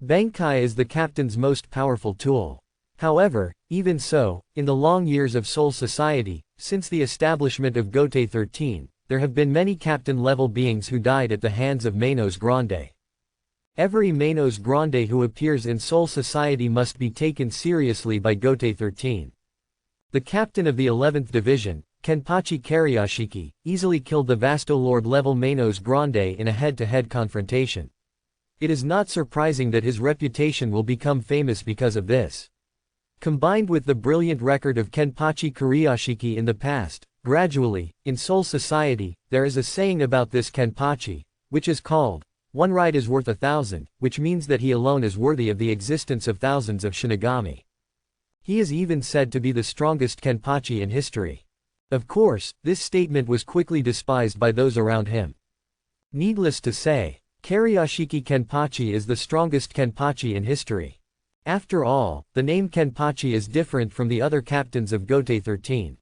Bankai is the captain's most powerful tool. However, even so, in the long years of Soul Society, since the establishment of Gotei 13, there have been many captain-level beings who died at the hands of Manos Grande. Every Manos Grande who appears in Soul Society must be taken seriously by Gotei 13. The captain of the 11th division, Kenpachi Kariashiki, easily killed the Vasto Lord level Manos Grande in a head-to-head confrontation. It is not surprising that his reputation will become famous because of this. Combined with the brilliant record of Kenpachi Kariashiki in the past, gradually, in Soul Society, there is a saying about this Kenpachi, which is called, "One ride is worth 1,000, which means that he alone is worthy of the existence of thousands of Shinigami. He is even said to be the strongest Kenpachi in history. Of course, this statement was quickly despised by those around him. Needless to say, Kariashiki Kenpachi is the strongest Kenpachi in history. After all, the name Kenpachi is different from the other captains of Gotei 13.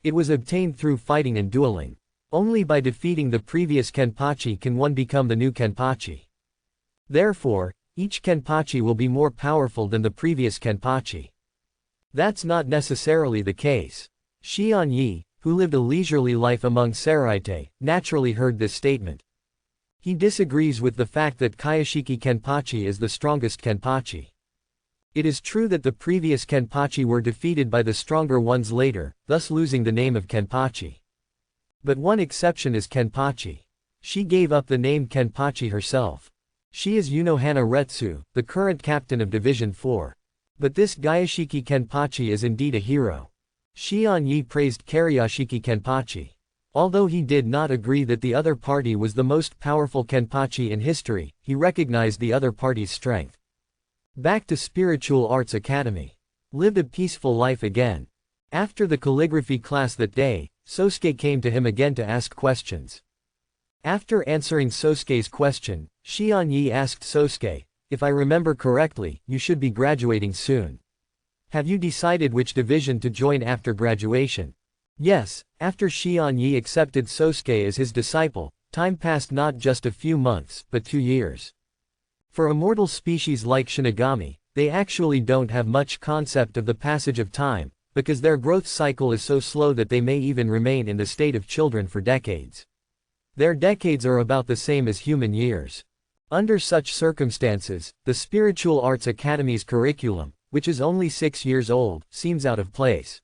It was obtained through fighting and dueling. Only by defeating the previous Kenpachi can one become the new Kenpachi. Therefore, each Kenpachi will be more powerful than the previous Kenpachi. That's not necessarily the case. Xianyi, who lived a leisurely life among Seraite, naturally heard this statement. He disagrees with the fact that Kayashiki Kenpachi is the strongest Kenpachi. It is true that the previous Kenpachi were defeated by the stronger ones later, thus losing the name of Kenpachi. But one exception is Kenpachi. She gave up the name Kenpachi herself. She is Unohana Retsu, the current captain of Division 4. But this Gayashiki Kenpachi is indeed a hero. Xianyi praised Kariashiki Kenpachi. Although he did not agree that the other party was the most powerful Kenpachi in history, he recognized the other party's strength. Back to Spiritual Arts Academy. Lived a peaceful life again. After the calligraphy class that day, Sosuke came to him again to ask questions. After answering Sosuke's question, Shion-yi asked Sosuke, "If I remember correctly, you should be graduating soon. Have you decided which division to join after graduation?" Yes, after Shion-yi accepted Sosuke as his disciple, time passed not just a few months, but 2 years. For immortal species like Shinigami, they actually don't have much concept of the passage of time, because their growth cycle is so slow that they may even remain in the state of children for decades. Their decades are about the same as human years. Under such circumstances, the Spiritual Arts Academy's curriculum, which is only 6 years old, seems out of place.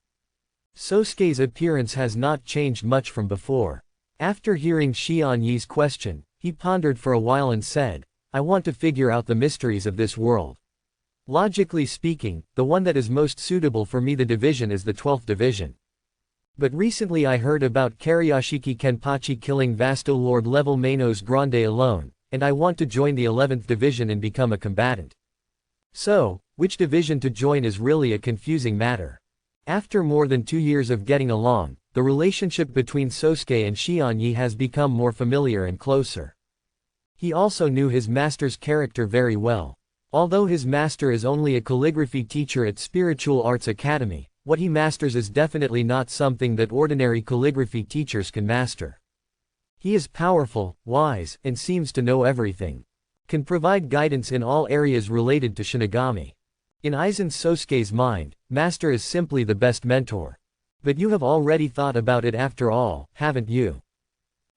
Sosuke's appearance has not changed much from before. After hearing Shion-yi's question, he pondered for a while and said, "I want to figure out the mysteries of this world. Logically speaking, the one that is most suitable for me the division is the 12th division. But recently I heard about Karyashiki Kenpachi killing Vasto Lord level Manos Grande alone, and I want to join the 11th division and become a combatant. So, which division to join is really a confusing matter." After more than 2 years of getting along, the relationship between Sosuke and Shion-yi has become more familiar and closer. He also knew his master's character very well. Although his master is only a calligraphy teacher at Spiritual Arts Academy, what he masters is definitely not something that ordinary calligraphy teachers can master. He is powerful, wise, and seems to know everything. Can provide guidance in all areas related to Shinigami. In Aizen Sosuke's mind, master is simply the best mentor. But you have already thought about it after all, haven't you?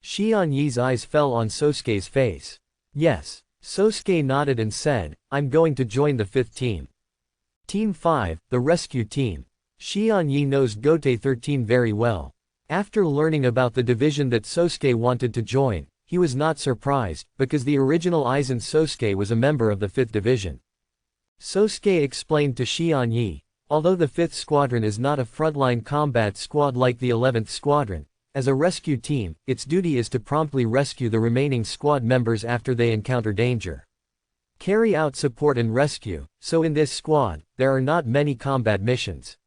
Shion-yi's eyes fell on Sosuke's face. Yes. Sosuke nodded and said, "I'm going to join the 5th team. Team 5, the rescue team." Shion-yi knows Gote 13 very well. After learning about the division that Sosuke wanted to join, he was not surprised, because the original Aizen Sosuke was a member of the 5th division. Sosuke explained to Shion-yi, although the 5th squadron is not a frontline combat squad like the 11th squadron, as a rescue team, its duty is to promptly rescue the remaining squad members after they encounter danger. Carry out support and rescue, so in this squad, there are not many combat missions.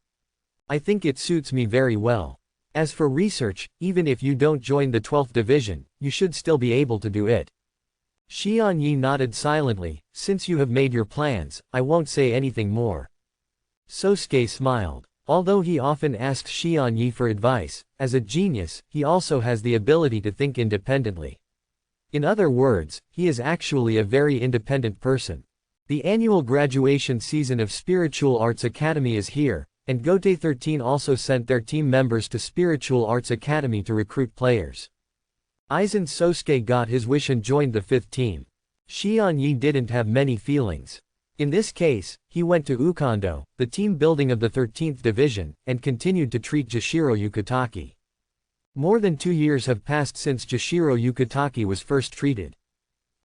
I think it suits me very well. As for research, even if you don't join the 12th division, you should still be able to do it. Shion-yi nodded silently, "Since you have made your plans, I won't say anything more." Sosuke smiled. Although he often asks Shion-yi for advice, as a genius, he also has the ability to think independently. In other words, he is actually a very independent person. The annual graduation season of Spiritual Arts Academy is here, and Gote 13 also sent their team members to Spiritual Arts Academy to recruit players. Aizen Sosuke got his wish and joined the 5th team. Shion-yi didn't have many feelings. In this case, he went to Ukando, the team building of the 13th division, and continued to treat Jashiro Yukitake. More than 2 years have passed since Jashiro Yukitake was first treated.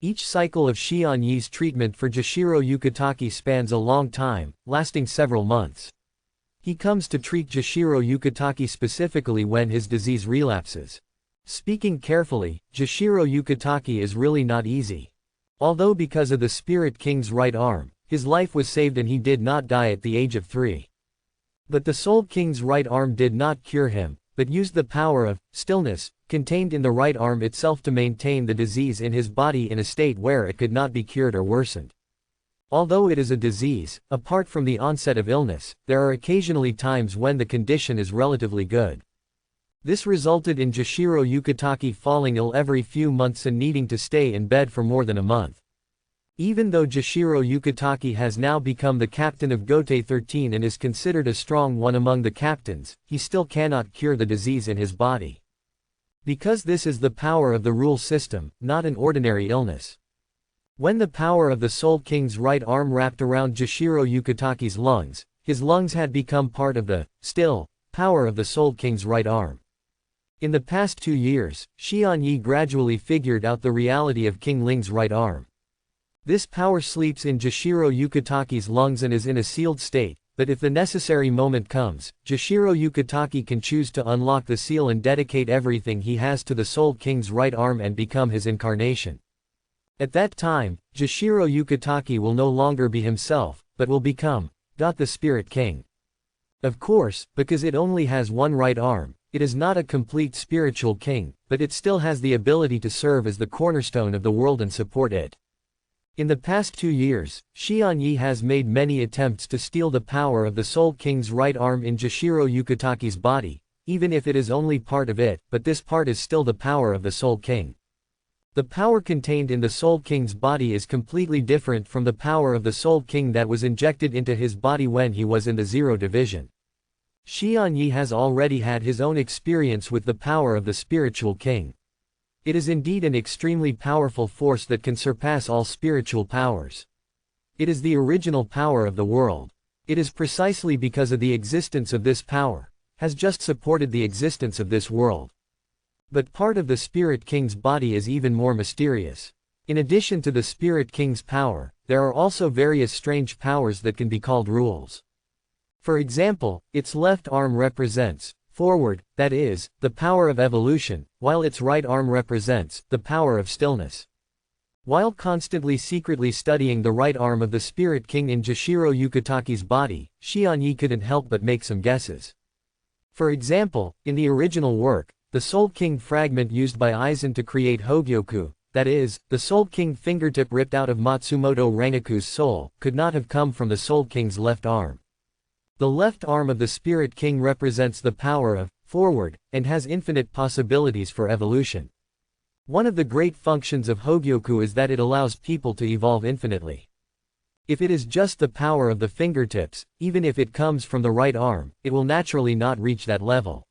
Each cycle of Shion-yi's treatment for Jashiro Yukitake spans a long time, lasting several months. He comes to treat Jashiro Yukitake specifically when his disease relapses. Speaking carefully, Jashiro Yukitake is really not easy. Although because of the Spirit King's right arm, his life was saved and he did not die at the age of 3. But the Soul King's right arm did not cure him, but used the power of stillness, contained in the right arm itself to maintain the disease in his body in a state where it could not be cured or worsened. Although it is a disease, apart from the onset of illness, there are occasionally times when the condition is relatively good. This resulted in Jashiro Yukitake falling ill every few months and needing to stay in bed for more than a month. Even though Jashiro Yukitake has now become the captain of Gote 13 and is considered a strong one among the captains, he still cannot cure the disease in his body. Because this is the power of the rule system, not an ordinary illness. When the power of the Soul King's right arm wrapped around Jashiro Yukitake's lungs, his lungs had become part of the still power of the Soul King's right arm. In the past 2 years, Shion-yi gradually figured out the reality of King Ling's right arm. This power sleeps in Jashiro Yukitake's lungs and is in a sealed state, but if the necessary moment comes, Jashiro Yukitake can choose to unlock the seal and dedicate everything he has to the Soul King's right arm and become his incarnation. At that time, Jashiro Yukitake will no longer be himself, but will become the Spirit King. Of course, because it only has one right arm, it is not a complete spiritual king, but it still has the ability to serve as the cornerstone of the world and support it. In the past 2 years, Xianyi has made many attempts to steal the power of the Soul King's right arm in Jashiro Yukitake's body, even if it is only part of it, but this part is still the power of the Soul King. The power contained in the Soul King's body is completely different from the power of the Soul King that was injected into his body when he was in the Zero Division. Xianyi has already had his own experience with the power of the Spiritual King. It is indeed an extremely powerful force that can surpass all spiritual powers. It is the original power of the world. It is precisely because of the existence of this power, has just supported the existence of this world. But part of the Spirit King's body is even more mysterious. In addition to the Spirit King's power, there are also various strange powers that can be called rules. For example, its left arm represents forward, that is, the power of evolution, while its right arm represents the power of stillness. While constantly secretly studying the right arm of the Spirit King in Jashiro Yukitake's body, Xianyi couldn't help but make some guesses. For example, in the original work, the Soul King fragment used by Aizen to create Hogyoku, that is, the Soul King fingertip ripped out of Matsumoto Rangaku's soul, could not have come from the Soul King's left arm. The left arm of the Spirit King represents the power of forward, and has infinite possibilities for evolution. One of the great functions of Hogyoku is that it allows people to evolve infinitely. If it is just the power of the fingertips, even if it comes from the right arm, it will naturally not reach that level.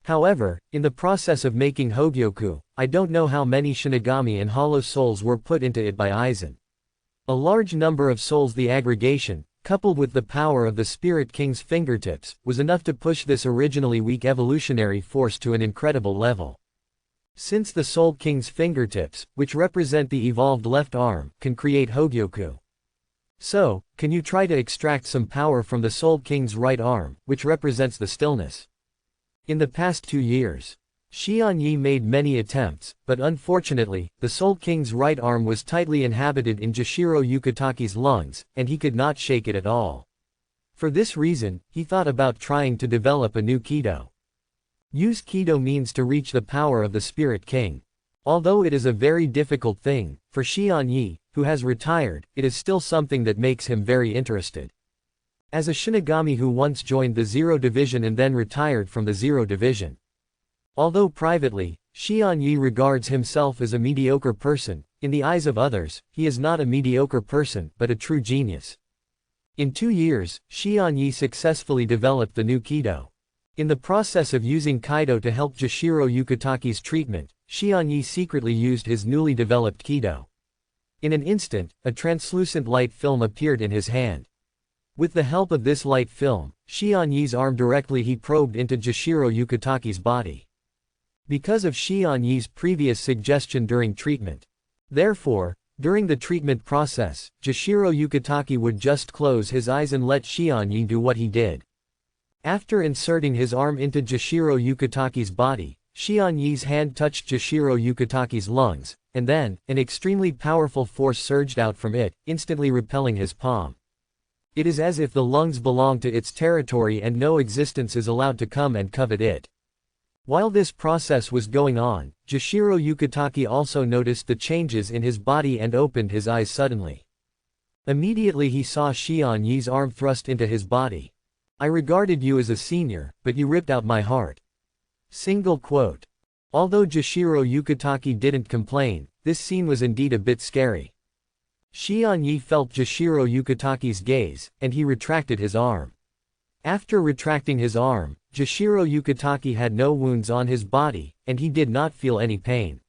However, in the process of making Hogyoku, I don't know how many Shinigami and Hollow Souls were put into it by Aizen. A large number of souls, the aggregation, coupled with the power of the Spirit King's fingertips, was enough to push this originally weak evolutionary force to an incredible level. Since the Soul King's fingertips, which represent the evolved left arm, can create Hogyoku. So, can you try to extract some power from the Soul King's right arm, which represents the stillness? In the past 2 years, Xianyi made many attempts, but unfortunately, the Soul King's right arm was tightly inhabited in Jashiro Yukitake's lungs, and he could not shake it at all. For this reason, he thought about trying to develop a new Kido. Use Kido means to reach the power of the Spirit King. Although it is a very difficult thing, for Xianyi, who has retired, it is still something that makes him very interested. As a Shinigami who once joined the Zero Division and then retired from the Zero Division. Although privately, Xianyi regards himself as a mediocre person, in the eyes of others, he is not a mediocre person but a true genius. In 2 years, Xianyi successfully developed the new Kido. In the process of using Kaido to help Jashiro Yukitake's treatment, Xianyi secretly used his newly developed Kido. In an instant, a translucent light film appeared in his hand. With the help of this light film, Xianyi's arm directly he probed into Jashiro Yukitake's body. Because of Xianyi's previous suggestion during treatment. Therefore, during the treatment process, Jashiro Yukitake would just close his eyes and let Xianyi do what he did. After inserting his arm into Jashiro Yukitake's body, Xianyi's hand touched Jashiro Yukitake's lungs, and then, an extremely powerful force surged out from it, instantly repelling his palm. It is as if the lungs belong to its territory and no existence is allowed to come and covet it. While this process was going on, Jashiro Yukitake also noticed the changes in his body and opened his eyes suddenly. Immediately he saw Xianyi's arm thrust into his body. I regarded you as a senior, but you ripped out my heart. Single quote. Although Jashiro Yukitake didn't complain, this scene was indeed a bit scary. Xianyi felt Jashiro Yukitake's gaze, and he retracted his arm. After retracting his arm, Jashiro Yukitake had no wounds on his body, and he did not feel any pain.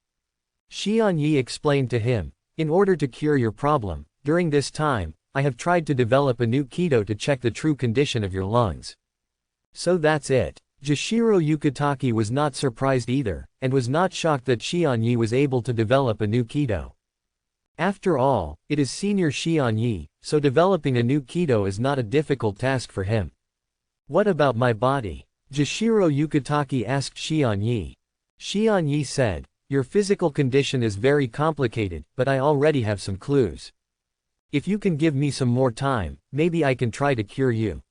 Xianyi explained to him, in order to cure your problem, during this time, I have tried to develop a new Kido to check the true condition of your lungs. So that's it. Jashiro Yukitake was not surprised either, and was not shocked that Xianyi was able to develop a new Kido. After all, it is Senior Xianyi, so developing a new Kido is not a difficult task for him. What about my body? Jashiro Yukitake asked Xian Yi. Xian Yi said, your physical condition is very complicated, but I already have some clues. If you can give me some more time, maybe I can try to cure you.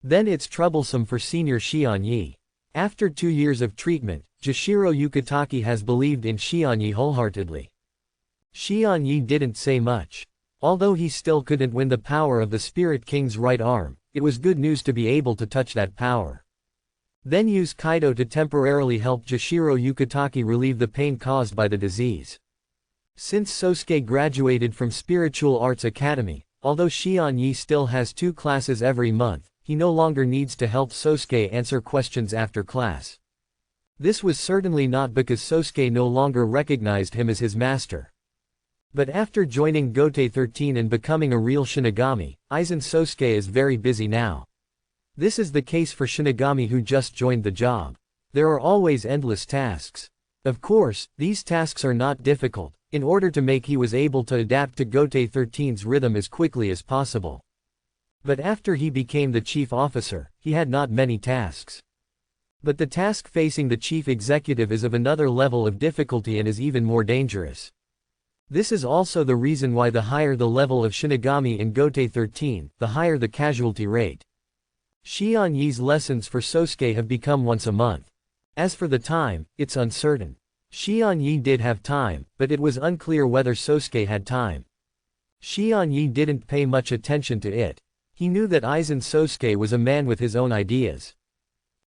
Then it's troublesome for senior Xian Yi. After 2 years of treatment, Jashiro Yukitake has believed in Xian Yi wholeheartedly. Xian Yi didn't say much. Although he still couldn't win the power of the Spirit King's right arm, it was good news to be able to touch that power. Then use Kaido to temporarily help Jashiro Yukitake relieve the pain caused by the disease. Since Sosuke graduated from Spiritual Arts Academy, although Xian Yi still has 2 classes every month, he no longer needs to help Sosuke answer questions after class. This was certainly not because Sosuke no longer recognized him as his master. But after joining Gote 13 and becoming a real Shinigami, Aizen Sosuke is very busy now. This is the case for Shinigami who just joined the job. There are always endless tasks. Of course, these tasks are not difficult, in order to make he was able to adapt to Gote 13's rhythm as quickly as possible. But after he became the chief officer, he had not many tasks. But the task facing the chief executive is of another level of difficulty and is even more dangerous. This is also the reason why the higher the level of Shinigami in Gote 13, the higher the casualty rate. Xian Yi's lessons for Sosuke have become once a month. As for the time, it's uncertain. Xian Yi did have time, but it was unclear whether Sosuke had time. Xian Yi didn't pay much attention to it. He knew that Aizen Sosuke was a man with his own ideas.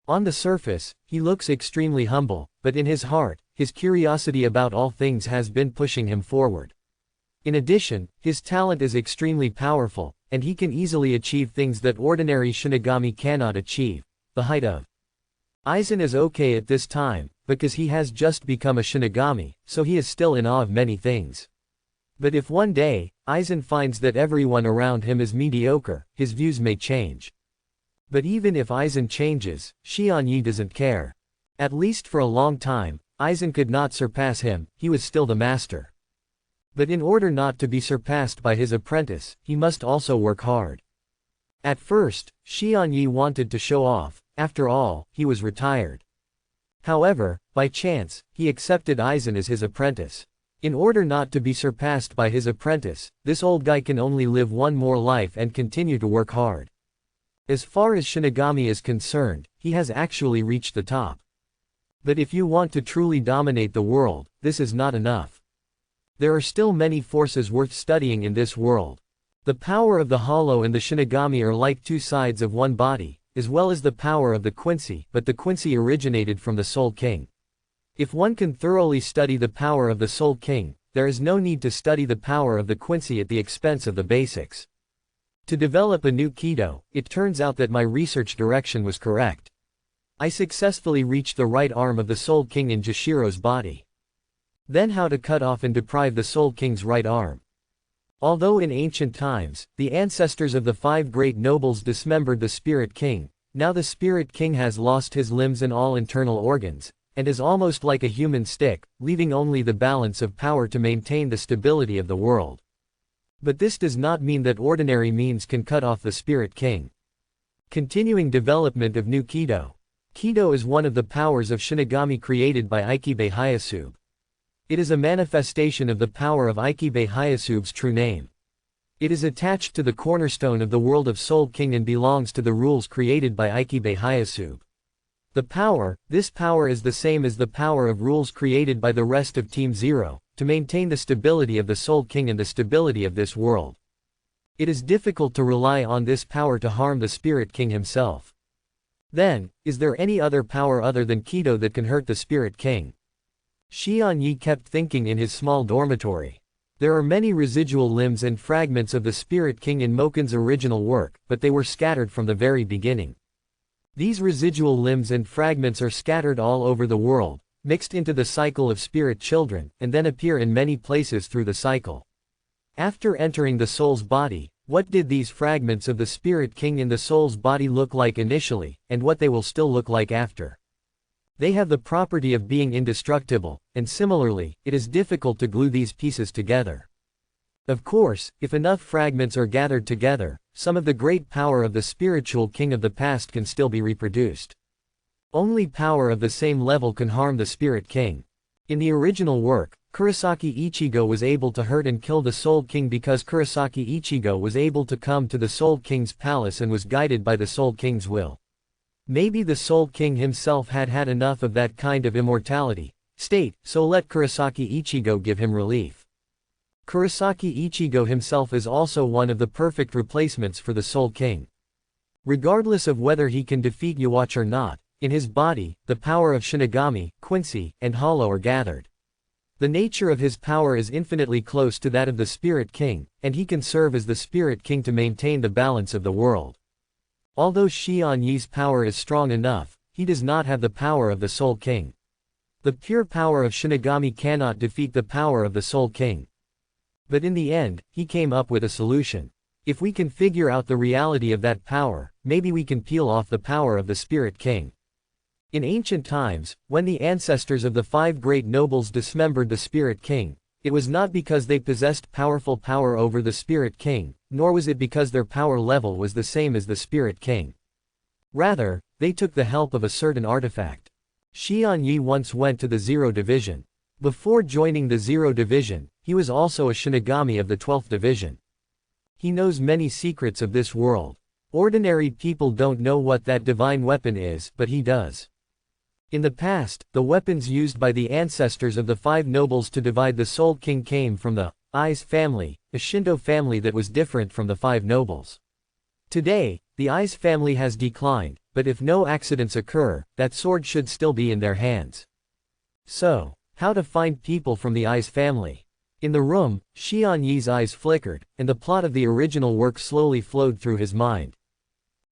On the surface, he looks extremely humble, but in his heart, his curiosity about all things has been pushing him forward. In addition, his talent is extremely powerful, and he can easily achieve things that ordinary Shinigami cannot achieve. The height of Aizen is okay at this time, because he has just become a Shinigami, so he is still in awe of many things. But if one day, Aizen finds that everyone around him is mediocre, his views may change. But even if Aizen changes, Xian Yi doesn't care. At least for a long time, Aizen could not surpass him, he was still the master. But in order not to be surpassed by his apprentice, he must also work hard. At first, Xian Yi wanted to show off, after all, he was retired. However, by chance, he accepted Aizen as his apprentice. In order not to be surpassed by his apprentice, this old guy can only live one more life and continue to work hard. As far as Shinigami is concerned, he has actually reached the top. But if you want to truly dominate the world, this is not enough. There are still many forces worth studying in this world. The power of the Hollow and the Shinigami are like 2 sides of one body, as well as the power of the Quincy, but the Quincy originated from the Soul King. If one can thoroughly study the power of the Soul King, there is no need to study the power of the Quincy at the expense of the basics. To develop a new Kido, it turns out that my research direction was correct. I successfully reached the right arm of the Soul King in Jashiro's body. Then how to cut off and deprive the Soul King's right arm. Although in ancient times, the ancestors of the 5 great nobles dismembered the Spirit King, now the Spirit King has lost his limbs and all internal organs, and is almost like a human stick, leaving only the balance of power to maintain the stability of the world. But this does not mean that ordinary means can cut off the Spirit King. Continuing development of new Kido. Kido is one of the powers of Shinigami created by Ikibe Hyasube. It is a manifestation of the power of Ikibe Hyasube's true name. It is attached to the cornerstone of the world of Soul King and belongs to the rules created by Ikibe Hyasube. This power is the same as the power of rules created by the rest of Team Zero, to maintain the stability of the Soul King and the stability of this world. It is difficult to rely on this power to harm the Spirit King himself. Then, is there any other power other than Kido that can hurt the Spirit King? Xian Yi kept thinking in his small dormitory. There are many residual limbs and fragments of the Spirit King in Moken's original work, but they were scattered from the very beginning. These residual limbs and fragments are scattered all over the world, mixed into the cycle of spirit children, and then appear in many places through the cycle. After entering the soul's body, what did these fragments of the Spirit King in the soul's body look like initially, and what they will still look like after? They have the property of being indestructible, and similarly, it is difficult to glue these pieces together. Of course, if enough fragments are gathered together, some of the great power of the spiritual king of the past can still be reproduced. Only power of the same level can harm the spirit king. In the original work, Kurosaki Ichigo was able to hurt and kill the Soul King because Kurosaki Ichigo was able to come to the Soul King's palace and was guided by the Soul King's will. Maybe the Soul King himself had had enough of that kind of immortality, so let Kurosaki Ichigo give him relief. Kurosaki Ichigo himself is also one of the perfect replacements for the Soul King. Regardless of whether he can defeat Yhwach or not, in his body, the power of Shinigami, Quincy, and Hollow are gathered. The nature of his power is infinitely close to that of the Spirit King, and he can serve as the Spirit King to maintain the balance of the world. Although Xian Yi's power is strong enough, he does not have the power of the Soul King. The pure power of Shinigami cannot defeat the power of the Soul King. But in the end, he came up with a solution. If we can figure out the reality of that power, maybe we can peel off the power of the Spirit King. In ancient times, when the ancestors of the 5 great nobles dismembered the Spirit King, it was not because they possessed powerful power over the Spirit King, nor was it because their power level was the same as the Spirit King. Rather, they took the help of a certain artifact. Xian Yi once went to the Zero Division. Before joining the Zero Division, he was also a Shinigami of the 12th Division. He knows many secrets of this world. Ordinary people don't know what that divine weapon is, but he does. In the past, the weapons used by the ancestors of the 5 nobles to divide the Soul King came from the Aizen family, a Shinto family that was different from the 5 nobles. Today, the Aizen family has declined, but if no accidents occur, that sword should still be in their hands. So, how to find people from the Aizen family? In the room, Xian Yi's eyes flickered, and the plot of the original work slowly flowed through his mind.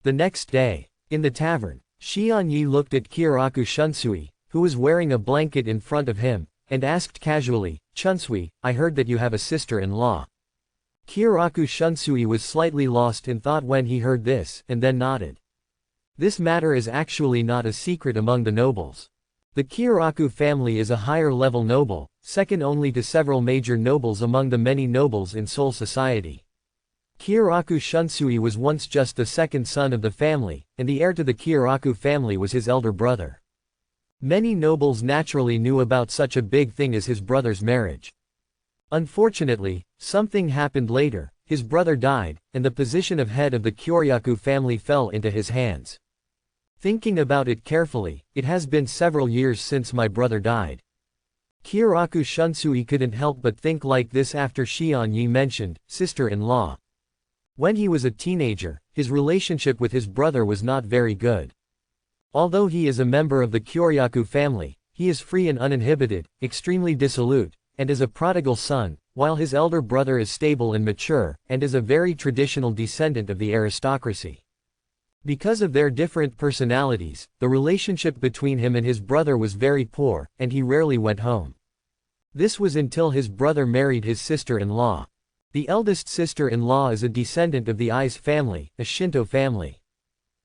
The next day, in the tavern, Xian Yi looked at Kyoraku Shunsui, who was wearing a blanket in front of him, and asked casually, "Shunsui, I heard that you have a sister-in-law." Kyoraku Shunsui was slightly lost in thought when he heard this, and then nodded. This matter is actually not a secret among the nobles. The Kyoraku family is a higher-level noble, second only to several major nobles among the many nobles in Soul Society. Kyoraku Shunsui was once just the second son of the family, and the heir to the Kyoraku family was his elder brother. Many nobles naturally knew about such a big thing as his brother's marriage. Unfortunately, something happened later, his brother died, and the position of head of the Kyoraku family fell into his hands. Thinking about it carefully, it has been several years since my brother died. Kyoraku Shunsui couldn't help but think like this after Xian Yi mentioned sister-in-law. When he was a teenager, his relationship with his brother was not very good. Although he is a member of the Kyoraku family, he is free and uninhibited, extremely dissolute, and is a prodigal son, while his elder brother is stable and mature, and is a very traditional descendant of the aristocracy. Because of their different personalities, the relationship between him and his brother was very poor, and he rarely went home. This was until his brother married his sister-in-law. The eldest sister-in-law is a descendant of the Aizen family, a Shinto family.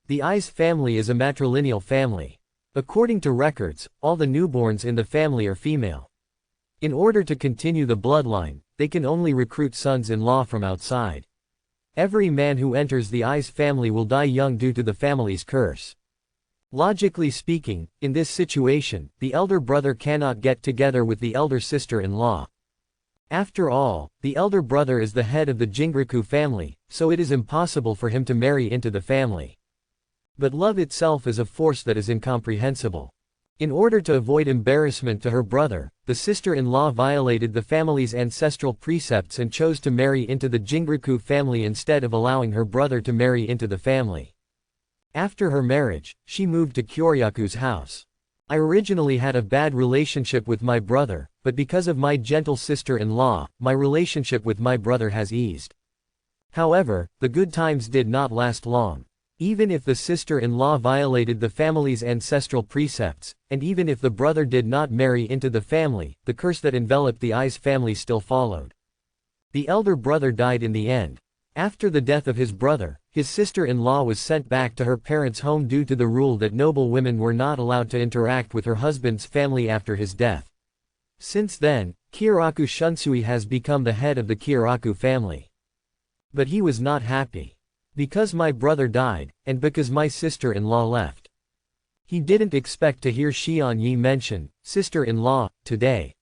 The Aizen family is a matrilineal family. According to records, all the newborns in the family are female. In order to continue the bloodline, they can only recruit sons-in-law from outside. Every man who enters the Aizen family will die young due to the family's curse. Logically speaking, in this situation, the elder brother cannot get together with the elder sister-in-law. After all, the elder brother is the head of the Jingaku family, so it is impossible for him to marry into the family. But love itself is a force that is incomprehensible. In order to avoid embarrassment to her brother, the sister-in-law violated the family's ancestral precepts and chose to marry into the Jingaku family instead of allowing her brother to marry into the family. After her marriage, she moved to Kyoraku's house. I originally had a bad relationship with my brother, but because of my gentle sister-in-law, my relationship with my brother has eased. However, the good times did not last long. Even if the sister-in-law violated the family's ancestral precepts, and even if the brother did not marry into the family, the curse that enveloped the Aizen family still followed. The elder brother died in the end. After the death of his brother, his sister-in-law was sent back to her parents' home due to the rule that noble women were not allowed to interact with her husband's family after his death. Since then, Kyoraku Shunsui has become the head of the Kyoraku family. But he was not happy. Because my brother died, and because my sister-in-law left. He didn't expect to hear Shion-yi mention sister-in-law today.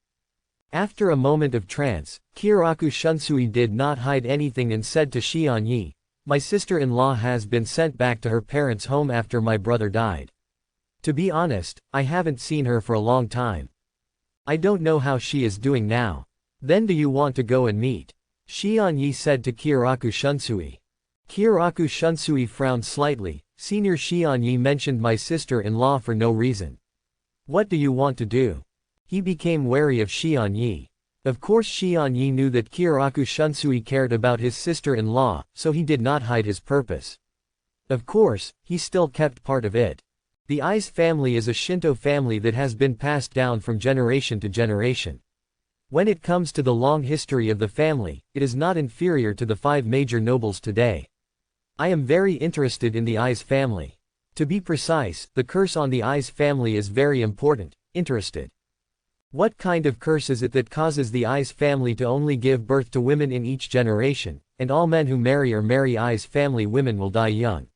After a moment of trance, Kyoraku Shunsui did not hide anything and said to Shion-yi, my sister-in-law has been sent back to her parents' home after my brother died. To be honest, I haven't seen her for a long time. I don't know how she is doing now. Then do you want to go and meet? Shion-yi said to Kyoraku Shunsui. Kyoraku Shunsui frowned slightly. Senior Shion-yi mentioned my sister-in-law for no reason. What do you want to do? He became wary of Shion-yi. Of course Shion-yi knew that Kyoraku Shunsui cared about his sister-in-law, so he did not hide his purpose. Of course, he still kept part of it. The Aizen family is a Shinto family that has been passed down from generation to generation. When it comes to the long history of the family, it is not inferior to the 5 major nobles today. I am very interested in the Aizen family. To be precise, the curse on the Aizen family is very important. Interested. What kind of curse is it that causes the Aizen family to only give birth to women in each generation, and all men who marry or marry Aizen family women will die young?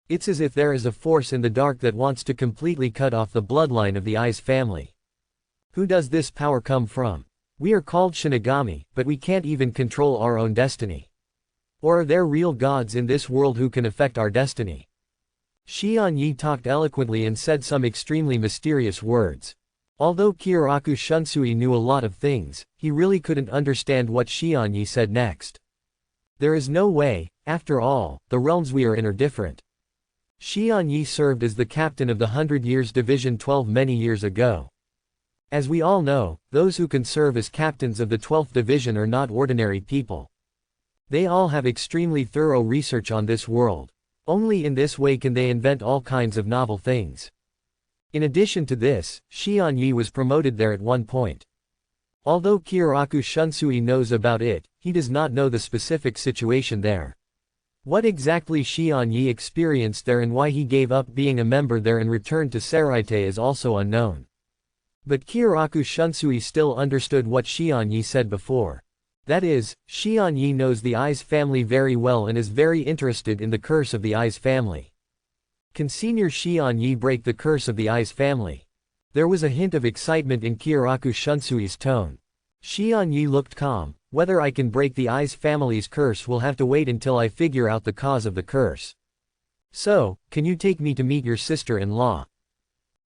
It's as if there is a force in the dark that wants to completely cut off the bloodline of the Aizen family. Who does this power come from? We are called Shinigami, but we can't even control our own destiny. Or are there real gods in this world who can affect our destiny? Shion-yi talked eloquently and said some extremely mysterious words. Although Kyoraku Shunsui knew a lot of things, he really couldn't understand what Shion-yi said next. There is no way, after all, the realms we are in are different. Shion-yi served as the captain of the 100 Years Division 12 many years ago. As we all know, those who can serve as captains of the 12th Division are not ordinary people. They all have extremely thorough research on this world. Only in this way can they invent all kinds of novel things. In addition to this, Shion-yi was promoted there at one point. Although Kyoraku Shunsui knows about it, he does not know the specific situation there. What exactly Shion-yi experienced there and why he gave up being a member there and returned to Seraite is also unknown. But Kyoraku Shunsui still understood what Shion-yi said before. That is, Shion-yi knows the Aizen family very well and is very interested in the curse of the Aizen family. Can Senior Shion-yi break the curse of the Aizen family? There was a hint of excitement in Kyoraku Shunsui's tone. Shion-yi looked calm. Whether I can break the Aizen family's curse will have to wait until I figure out the cause of the curse. So, can you take me to meet your sister-in-law?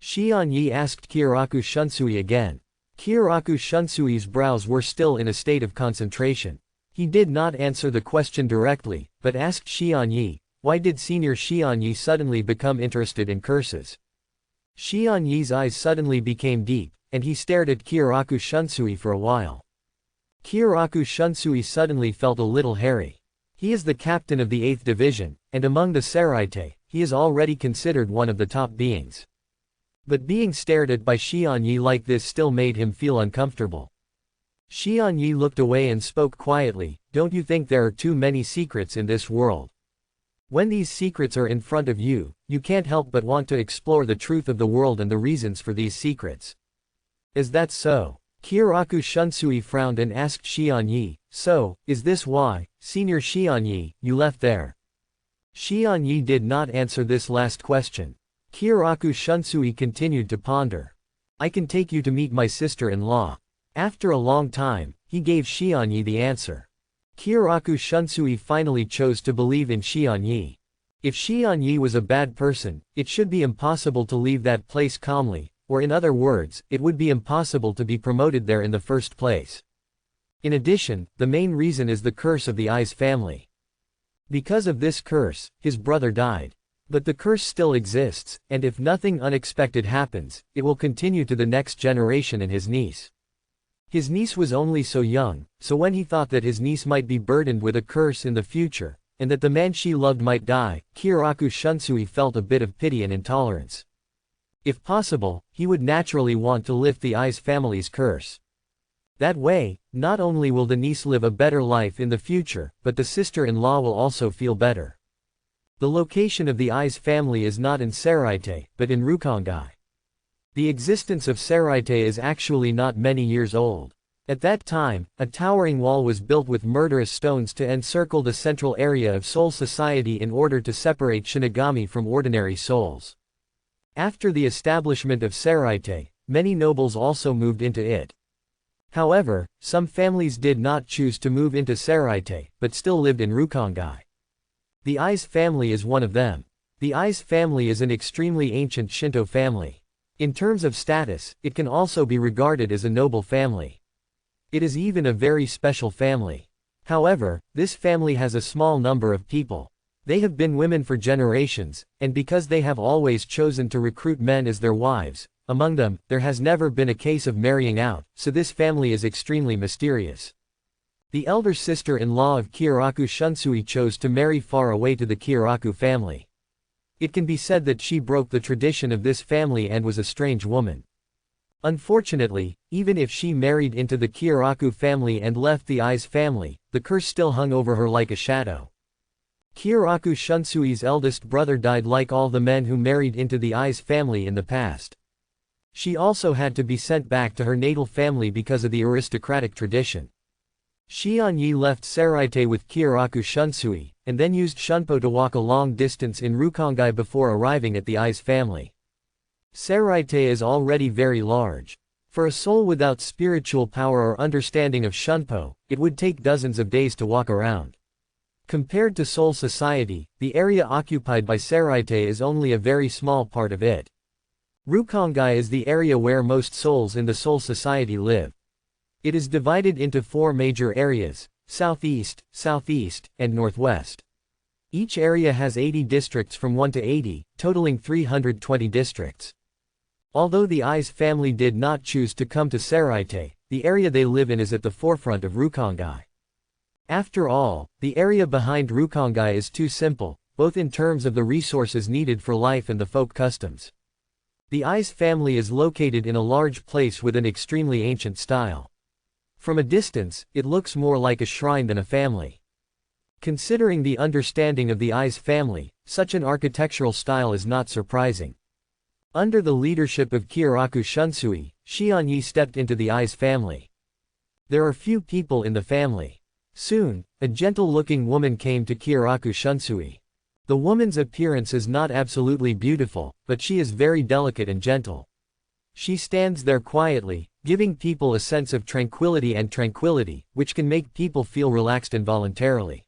Shion-yi asked Kyoraku Shunsui again. Kyoraku Shunsui's brows were still in a state of concentration. He did not answer the question directly, but asked Shion-yi, why did Senior Shion-yi suddenly become interested in curses? Shion-yi's eyes suddenly became deep, and he stared at Kyoraku Shunsui for a while. Kyoraku Shunsui suddenly felt a little hairy. He is the captain of the 8th Division, and among the Seraite, he is already considered one of the top beings. But being stared at by Shion-yi like this still made him feel uncomfortable. Shion-yi looked away and spoke quietly, don't you think there are too many secrets in this world? When these secrets are in front of you, you can't help but want to explore the truth of the world and the reasons for these secrets. Is that so? Kyoraku Shunsui frowned and asked Shion-yi, so, is this why, Senior Shion-yi, you left there? Shion-yi did not answer this last question. Kyoraku Shunsui continued to ponder. I can take you to meet my sister-in-law. After a long time, he gave Shion-yi the answer. Kyoraku Shunsui finally chose to believe in Shion-yi. If Shion-yi was a bad person, it should be impossible to leave that place calmly, or in other words, it would be impossible to be promoted there in the first place. In addition, the main reason is the curse of the Aizen family. Because of this curse, his brother died. But the curse still exists, and if nothing unexpected happens, it will continue to the next generation and his niece. His niece was only so young, so when he thought that his niece might be burdened with a curse in the future, and that the man she loved might die, Kyoraku Shunsui felt a bit of pity and intolerance. If possible, he would naturally want to lift the Aizen family's curse. That way, not only will the niece live a better life in the future, but the sister-in-law will also feel better. The location of the Aizen family is not in Seraite, but in Rukongai. The existence of Seraite is actually not many years old. At that time, a towering wall was built with murderous stones to encircle the central area of Soul Society in order to separate Shinigami from ordinary souls. After the establishment of Seraite, many nobles also moved into it. However, some families did not choose to move into Seraite, but still lived in Rukongai. The Aizen family is one of them. The Aizen family is an extremely ancient Shinto family. In terms of status, it can also be regarded as a noble family. It is even a very special family. However, this family has a small number of people. They have been women for generations, and because they have always chosen to recruit men as their wives, among them, there has never been a case of marrying out, so this family is extremely mysterious. The elder sister-in-law of Kyoraku Shunsui chose to marry far away to the Kyoraku family. It can be said that she broke the tradition of this family and was a strange woman. Unfortunately, even if she married into the Kyoraku family and left the Aizen family, the curse still hung over her like a shadow. Kyoraku Shunsui's eldest brother died like all the men who married into the Aizen family in the past. She also had to be sent back to her natal family because of the aristocratic tradition. Xianyi left Seraite with Kyoraku Shunsui, and then used Shunpo to walk a long distance in Rukongai before arriving at the Aizen family. Seraite is already very large. For a soul without spiritual power or understanding of Shunpo, it would take dozens of days to walk around. Compared to Soul Society, the area occupied by Seraite is only a very small part of it. Rukongai is the area where most souls in the Soul Society live. It is divided into 4 major areas: southeast, southeast, and northwest. Each area has 80 districts from 1 to 80, totaling 320 districts. Although the Aizen family did not choose to come to Seraite, the area they live in is at the forefront of Rukongai. After all, the area behind Rukongai is too simple, both in terms of the resources needed for life and the folk customs. The Aizen family is located in a large place with an extremely ancient style. From a distance, it looks more like a shrine than a family. Considering the understanding of the Aizen family, such an architectural style is not surprising. Under the leadership of Kyoraku Shunsui, Xianyi stepped into the Aizen family. There are few people in the family. Soon, a gentle-looking woman came to Kyoraku Shunsui. The woman's appearance is not absolutely beautiful, but she is very delicate and gentle. She stands there quietly, giving people a sense of tranquility, which can make people feel relaxed involuntarily.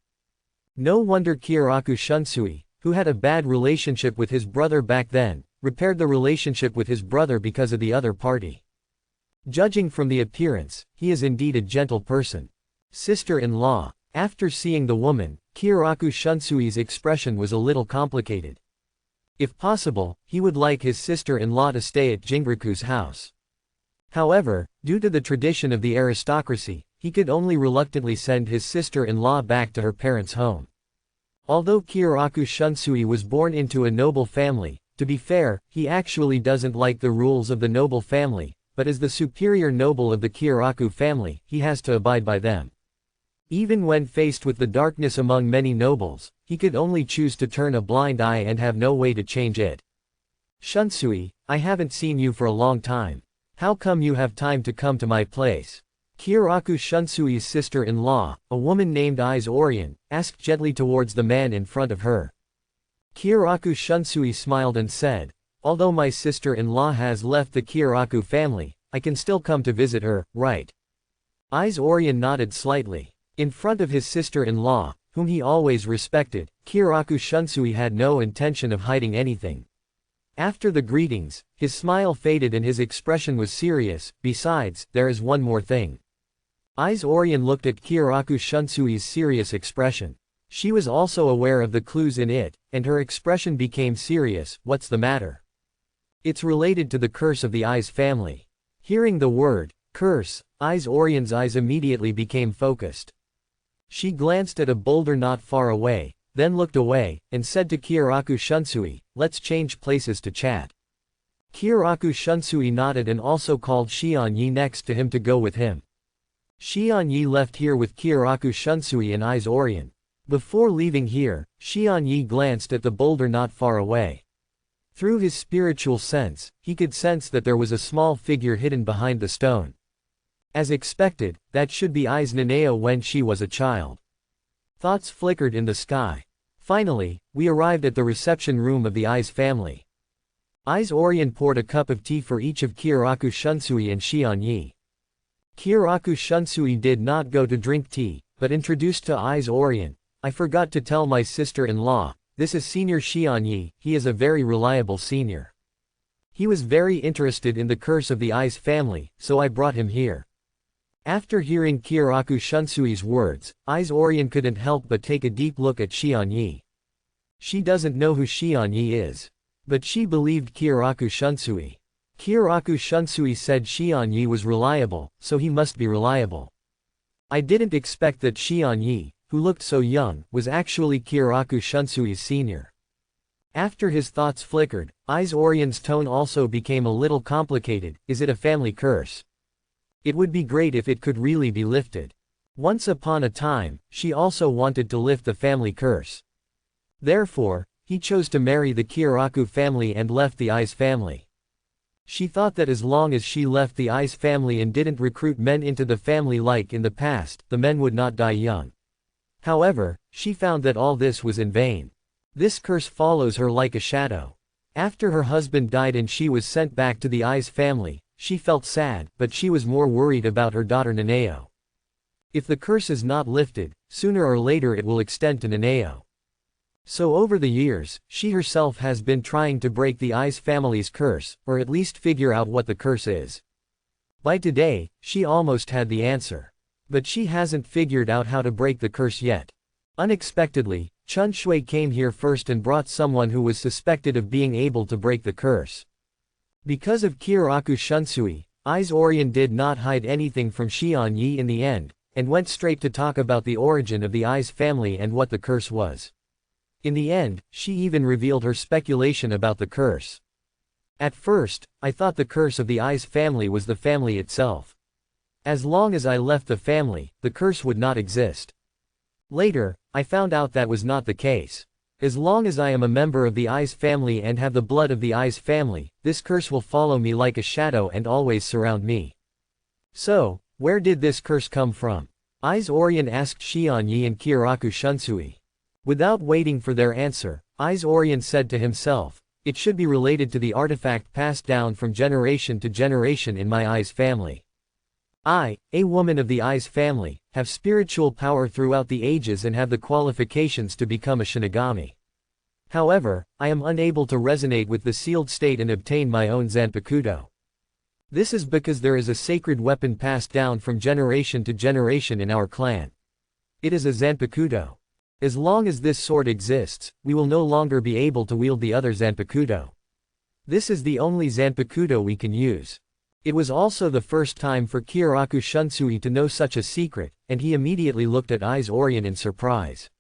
No wonder Kyoraku Shunsui, who had a bad relationship with his brother back then, repaired the relationship with his brother because of the other party. Judging from the appearance, he is indeed a gentle person. Sister-in-law. After seeing the woman, Kyoraku Shunsui's expression was a little complicated. If possible, he would like his sister-in-law to stay at Jinroku's house. However, due to the tradition of the aristocracy, he could only reluctantly send his sister-in-law back to her parents' home. Although Kyoraku Shunsui was born into a noble family, to be fair, he actually doesn't like the rules of the noble family, but as the superior noble of the Kyoraku family, he has to abide by them. Even when faced with the darkness among many nobles, he could only choose to turn a blind eye and have no way to change it. Shunsui, I haven't seen you for a long time. How come you have time to come to my place? Kyoraku Shunsui's sister-in-law, a woman named Aizen, asked gently towards the man in front of her. Kyoraku Shunsui smiled and said, although my sister-in-law has left the Kyoraku family, I can still come to visit her, right? Aizen nodded slightly. In front of his sister-in-law, whom he always respected, Kyoraku Shunsui had no intention of hiding anything. After the greetings, his smile faded and his expression was serious. Besides, there is one more thing. Aizen looked at Kyoraku Shunsui's serious expression. She was also aware of the clues in it, and her expression became serious. What's the matter? It's related to the curse of the Aizen family. Hearing the word, curse, Aizen's eyes immediately became focused. She glanced at a boulder not far away, then looked away, and said to Kyoraku Shunsui, let's change places to chat. Kyoraku Shunsui nodded and also called Xianyi next to him to go with him. Xianyi left here with Kyoraku Shunsui and Aizen. Before leaving here, Xianyi glanced at the boulder not far away. Through his spiritual sense, he could sense that there was a small figure hidden behind the stone. As expected, that should be Ai's Nanao when she was a child. Thoughts flickered in the sky. Finally, we arrived at the reception room of the Ai's family. Ai's Orion poured a cup of tea for each of Kiraku Shunsui and Xian Yi. Kiraku Shunsui did not go to drink tea, but introduced to Ai's Orion, "I forgot to tell my sister-in-law, this is Senior Xian Yi, he is a very reliable senior. He was very interested in the curse of the Ai's family, so I brought him here." After hearing Kiraku Shunsui's words, Ai's Orion couldn't help but take a deep look at Xian Yi. She doesn't know who Xian Yi is. But she believed Kiraku Shunsui. Kiraku Shunsui said Xian Yi was reliable, so he must be reliable. I didn't expect that Xian Yi, who looked so young, was actually Kiraku Shunsui's senior. After his thoughts flickered, Ai's Orion's tone also became a little complicated. Is it a family curse? It would be great if it could really be lifted. Once upon a time, she also wanted to lift the family curse. Therefore, he chose to marry the Kiraku family and left the Ai's family. She thought that as long as she left the Ai's family and didn't recruit men into the family like in the past, the men would not die young. However, she found that all this was in vain. This curse follows her like a shadow. After her husband died and she was sent back to the Ai's family, she felt sad, but she was more worried about her daughter Nanao. If the curse is not lifted, sooner or later it will extend to Nanao. So over the years, she herself has been trying to break the Ai's family's curse, or at least figure out what the curse is. By today, she almost had the answer. But she hasn't figured out how to break the curse yet. Unexpectedly, Chun Shui came here first and brought someone who was suspected of being able to break the curse. Because of Kiraku Shunsui, Ai's Orion did not hide anything from Xian Yi in the end, and went straight to talk about the origin of the Ai's family and what the curse was. In the end, she even revealed her speculation about the curse. At first, I thought the curse of the Ai's family was the family itself. As long as I left the family, the curse would not exist. Later, I found out that was not the case. As long as I am a member of the Ai's family and have the blood of the Ai's family, this curse will follow me like a shadow and always surround me. So, where did this curse come from? Ai's Orion asked Xian Yi and Kiraku Shunsui. Without waiting for their answer, Ai's Orion said to himself, it should be related to the artifact passed down from generation to generation in my Ai's family. I, a woman of the Ai's family, have spiritual power throughout the ages and have the qualifications to become a Shinigami. However, I am unable to resonate with the sealed state and obtain my own Zanpakuto. This is because there is a sacred weapon passed down from generation to generation in our clan. It is a Zanpakuto. As long as this sword exists, we will no longer be able to wield the other Zanpakuto. This is the only Zanpakuto we can use. It was also the first time for Kiraku Shunsui to know such a secret, and he immediately looked at Ai's Orion in surprise.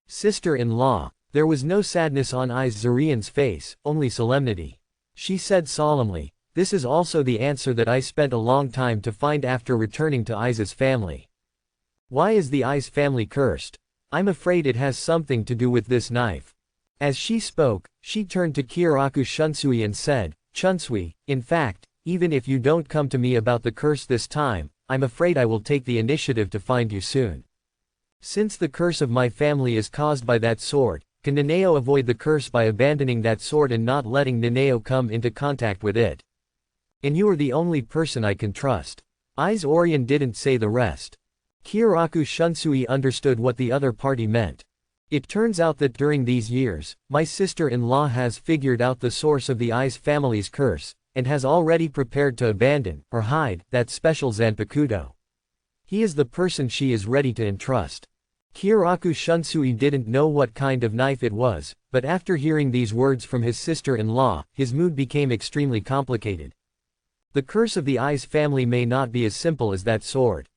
Sister-in-law. There was no sadness on Ai's Zurian's face, only solemnity. She said solemnly, this is also the answer that I spent a long time to find after returning to Ai's family. Why is the Ai's family cursed? I'm afraid it has something to do with this knife. As she spoke, she turned to Kiraku Shunsui and said, Chunsui, in fact, even if you don't come to me about the curse this time, I'm afraid I will take the initiative to find you soon. Since the curse of my family is caused by that sword, can Nanao avoid the curse by abandoning that sword and not letting Nanao come into contact with it? And you are the only person I can trust. Ai's Orion didn't say the rest. Kiraku Shunsui understood what the other party meant. It turns out that during these years, my sister-in-law has figured out the source of the Ai's family's curse, and has already prepared to abandon, or hide, that special Zanpakuto. He is the person she is ready to entrust. Kiraku Shunsui didn't know what kind of knife it was, but after hearing these words from his sister-in-law, his mood became extremely complicated. The curse of the Ai's family may not be as simple as that sword.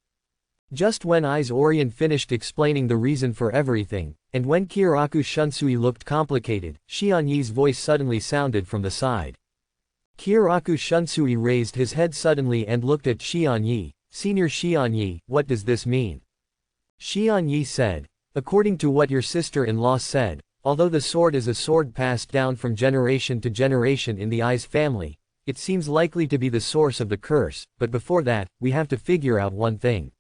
Just when Ai's Orion finished explaining the reason for everything, and when Kiraku Shunsui looked complicated, Xian Yi's voice suddenly sounded from the side. Kiraku Shunsui raised his head suddenly and looked at Xian Yi. Senior Xian Yi, what does this mean? Xian Yi said, according to what your sister-in-law said, although the sword is a sword passed down from generation to generation in the Aizen family, it seems likely to be the source of the curse, but before that, we have to figure out one thing.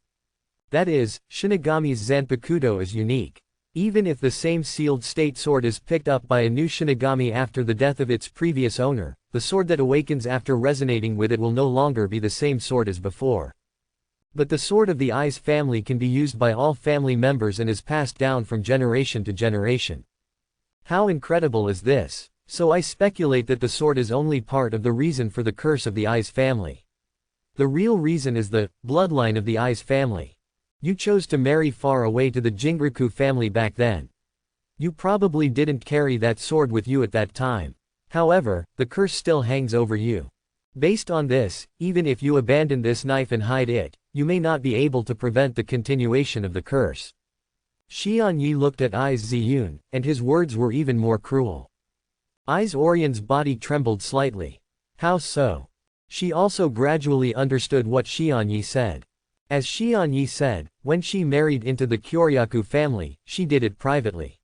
That is, Shinigami's Zanpakuto is unique. Even if the same sealed state sword is picked up by a new Shinigami after the death of its previous owner, the sword that awakens after resonating with it will no longer be the same sword as before. But the sword of the Aizen family can be used by all family members and is passed down from generation to generation. How incredible is this? So I speculate that the sword is only part of the reason for the curse of the Aizen family. The real reason is the bloodline of the Aizen family. You chose to marry far away to the Jinraku family back then. You probably didn't carry that sword with you at that time. However, the curse still hangs over you. Based on this, even if you abandon this knife and hide it, you may not be able to prevent the continuation of the curse. Xian Yi looked at Aizun, and his words were even more cruel. Orien's body trembled slightly. How so? She also gradually understood what Xian Yi said. As Xian Yi said, when she married into the Kyoryaku family, she did it privately.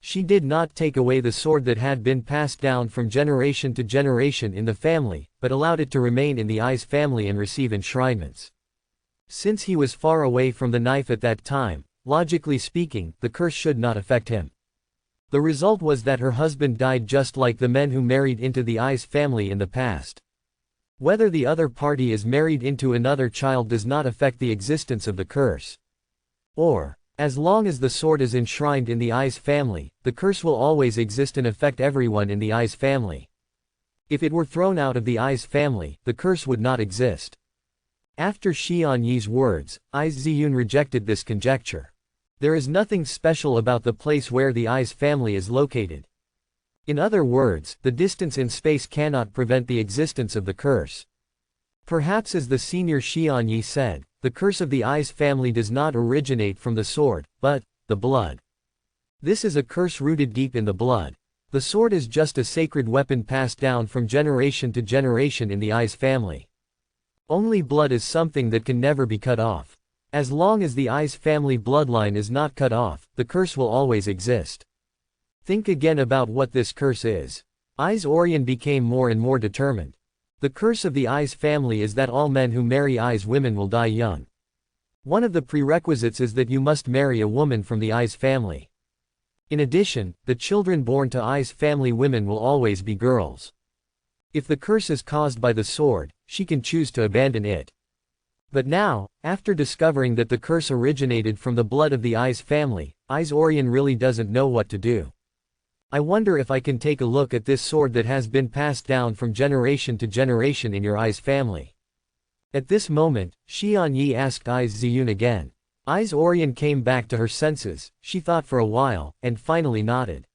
She did not take away the sword that had been passed down from generation to generation in the family, but allowed it to remain in the Aizen family and receive enshrinements. Since he was far away from the knife at that time, logically speaking, the curse should not affect him. The result was that her husband died just like the men who married into the Aizen family in the past. Whether the other party is married into another child does not affect the existence of the curse. Or, as long as the sword is enshrined in the Aizen family, the curse will always exist and affect everyone in the Aizen family. If it were thrown out of the Aizen family, the curse would not exist. After Xian Yi's words, Aizun rejected this conjecture. There is nothing special about the place where the Aizen family is located. In other words, the distance in space cannot prevent the existence of the curse. Perhaps as the senior Xian Yi said, the curse of the Aizen family does not originate from the sword, but the blood. This is a curse rooted deep in the blood. The sword is just a sacred weapon passed down from generation to generation in the Aizen family. Only blood is something that can never be cut off. As long as the Aizen family bloodline is not cut off, the curse will always exist. Think again about what this curse is. Orien became more and more determined. The curse of the Aizen family is that all men who marry Aizen women will die young. One of the prerequisites is that you must marry a woman from the Aizen family. In addition, the children born to Aizen family women will always be girls. If the curse is caused by the sword, she can choose to abandon it. But now, after discovering that the curse originated from the blood of the Aizen family, Orien really doesn't know what to do. I wonder if I can take a look at this sword that has been passed down from generation to generation in your Aizen family. At this moment, Xian Yi asked Aizun again. Orien came back to her senses, she thought for a while, and finally nodded.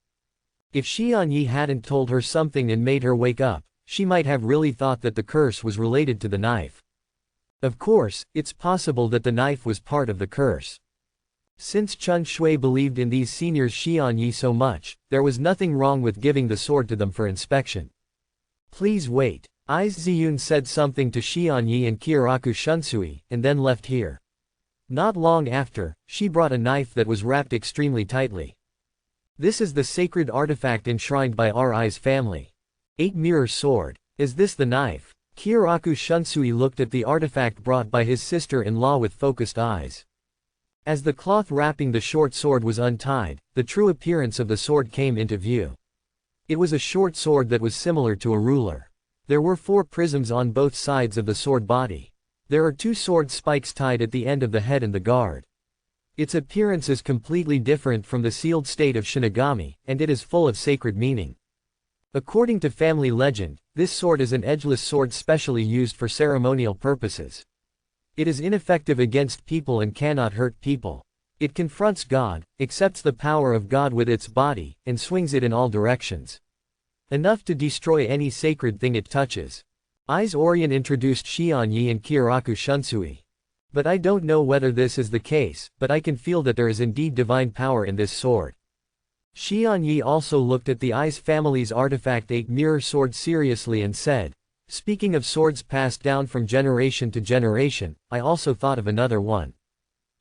If Xian Yi hadn't told her something and made her wake up, she might have really thought that the curse was related to the knife. Of course, it's possible that the knife was part of the curse. Since Chun Shui believed in these seniors Xian Yi so much, there was nothing wrong with giving the sword to them for inspection. Please wait. Aizun said something to Xian Yi and Kyoraku Shunsui, and then left here. Not long after, she brought a knife that was wrapped extremely tightly. This is the sacred artifact enshrined by our Aizen family. 8-mirror sword. Is this the knife? Kyoraku Shunsui looked at the artifact brought by his sister-in-law with focused eyes. As the cloth wrapping the short sword was untied, the true appearance of the sword came into view. It was a short sword that was similar to a ruler. There were 4 prisms on both sides of the sword body. There are 2 sword spikes tied at the end of the head and the guard. Its appearance is completely different from the sealed state of Shinigami, and it is full of sacred meaning. According to family legend, this sword is an edgeless sword specially used for ceremonial purposes. It is ineffective against people and cannot hurt people. It confronts God, accepts the power of God with its body, and swings it in all directions. Enough to destroy any sacred thing it touches. Orien introduced Xian Yi and Kyoraku Shunsui. But I don't know whether this is the case, but I can feel that there is indeed divine power in this sword. Xian Yi also looked at the Aizen family's artifact 8-mirror sword seriously and said, speaking of swords passed down from generation to generation, I also thought of another one.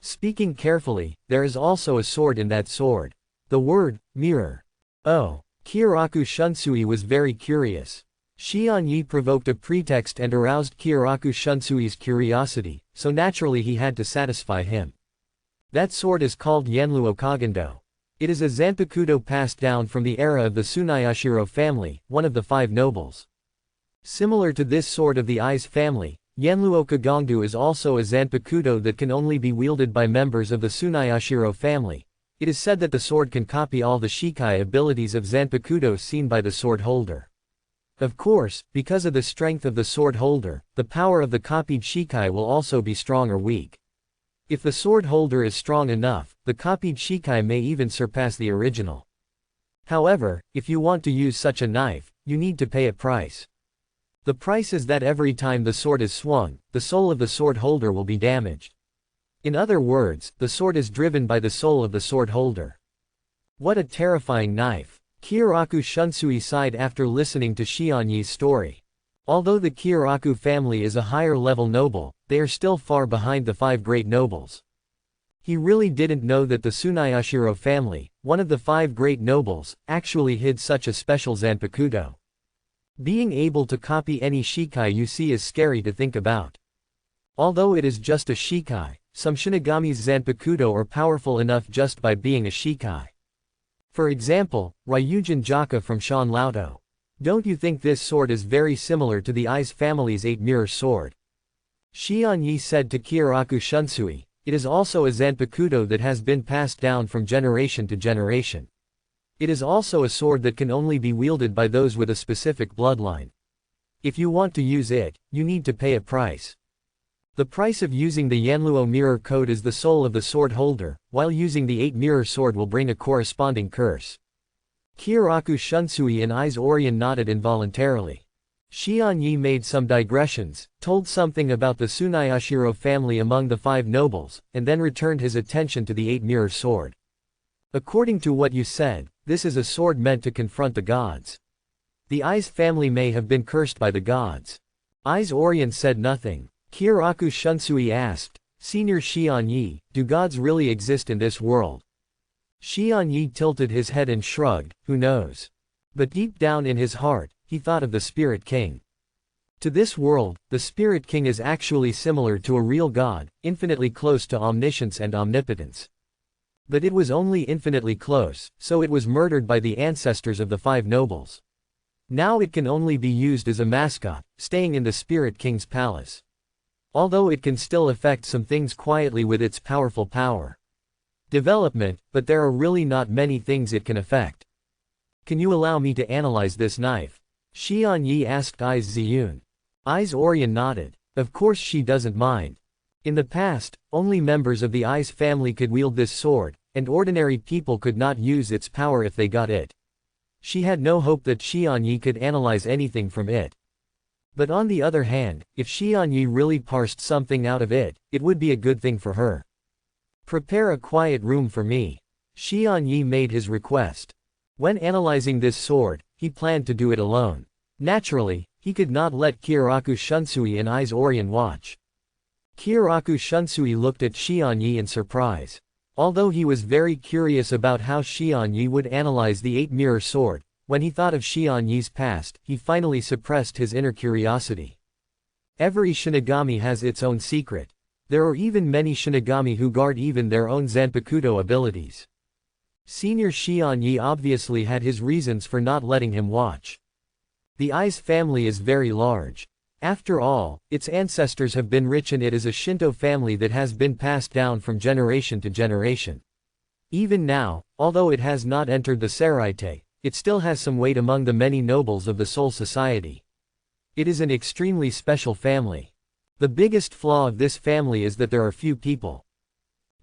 Speaking carefully, there is also a sword in that sword. The word, mirror. Oh. Kyoraku Shunsui was very curious. Shion Yi provoked a pretext and aroused Kyoraku Shunsui's curiosity, so naturally he had to satisfy him. That sword is called Yanluo Kagendo. It is a zanpakudo passed down from the era of the Tsunayashiro family, one of the 5 nobles. Similar to this sword of the Ai's family, Yanluo Kagongdu is also a zanpakudo that can only be wielded by members of the Tsunayashiro family. It is said that the sword can copy all the shikai abilities of zanpakudo seen by the sword holder. Of course, because of the strength of the sword holder, the power of the copied shikai will also be strong or weak. If the sword holder is strong enough, the copied shikai may even surpass the original. However, if you want to use such a knife, you need to pay a price. The price is that every time the sword is swung, the soul of the sword holder will be damaged. In other words, the sword is driven by the soul of the sword holder. What a terrifying knife! Kyoraku Shunsui sighed after listening to Shion Yi's story. Although the Kyoraku family is a higher-level noble, they are still far behind the 5 great nobles. He really didn't know that the Tsunayashiro family, one of the 5 great nobles, actually hid such a special zanpakudo. Being able to copy any shikai you see is scary to think about. Although it is just a shikai, some Shinigami's zanpakudo are powerful enough just by being a shikai. For example, Ryujin Jaka from Shan Lauto. Don't you think this sword is very similar to the Ai's family's 8-mirror sword? Shion Yi said to Kyoraku Shunsui, it is also a zanpakudo that has been passed down from generation to generation. It is also a sword that can only be wielded by those with a specific bloodline. If you want to use it, you need to pay a price. The price of using the Yanluo mirror code is the soul of the sword holder, while using the 8-mirror sword will bring a corresponding curse. Kyoraku Shunsui and Ai's Orion nodded involuntarily. Shion Yi made some digressions, told something about the Tsunayashiro family among the 5 nobles, and then returned his attention to the 8-mirror sword. According to what you said, this is a sword meant to confront the gods. The Ai's family may have been cursed by the gods. Ai's Orion said nothing. Kyoraku Shunsui asked, Senior Shion Yi, do gods really exist in this world? Shion Yi tilted his head and shrugged, who knows? But deep down in his heart, he thought of the Spirit King. To this world, the Spirit King is actually similar to a real god, infinitely close to omniscience and omnipotence. But it was only infinitely close, so it was murdered by the ancestors of the 5 nobles. Now it can only be used as a mascot, staying in the Spirit King's palace. Although it can still affect some things quietly with its powerful power. Development, but there are really not many things it can affect. Can you allow me to analyze this knife? Shion Yi asked Ai's Ziyun. Ai's Orion nodded. Of course she doesn't mind. In the past, only members of the Ai's family could wield this sword, and ordinary people could not use its power if they got it. She had no hope that Shion Yi could analyze anything from it. But on the other hand, if Shion Yi really parsed something out of it, it would be a good thing for her. Prepare a quiet room for me. Shion Yi made his request. When analyzing this sword, he planned to do it alone. Naturally, he could not let Kyoraku Shunsui and Ai's Orion watch. Kyoraku Shunsui looked at Shion Yi in surprise. Although he was very curious about how Shion Yi would analyze the 8-mirror sword, when he thought of Shion Yi's past, he finally suppressed his inner curiosity. Every Shinigami has its own secret. There are even many Shinigami who guard even their own Zanpakudo abilities. Senior Shion Yi obviously had his reasons for not letting him watch. The Ai's family is very large. After all, its ancestors have been rich and it is a Shinto family that has been passed down from generation to generation. Even now, although it has not entered the Seraite, it still has some weight among the many nobles of the Soul Society. It is an extremely special family. The biggest flaw of this family is that there are few people.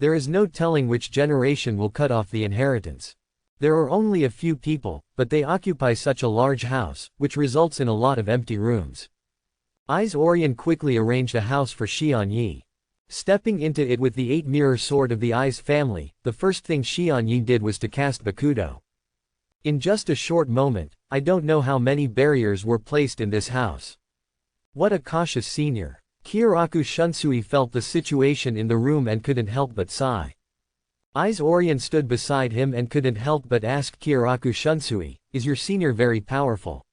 There is no telling which generation will cut off the inheritance. There are only a few people, but they occupy such a large house, which results in a lot of empty rooms. Ai's Orion quickly arranged a house for Shion Yi. Stepping into it with the 8-mirror sword of the Ai's family, the first thing Shion Yi did was to cast Bakudo. In just a short moment, I don't know how many barriers were placed in this house. What a cautious senior. Kyoraku Shunsui felt the situation in the room and couldn't help but sigh. Aizen stood beside him and couldn't help but ask Kiraku Shunsui, "Is your senior very powerful?"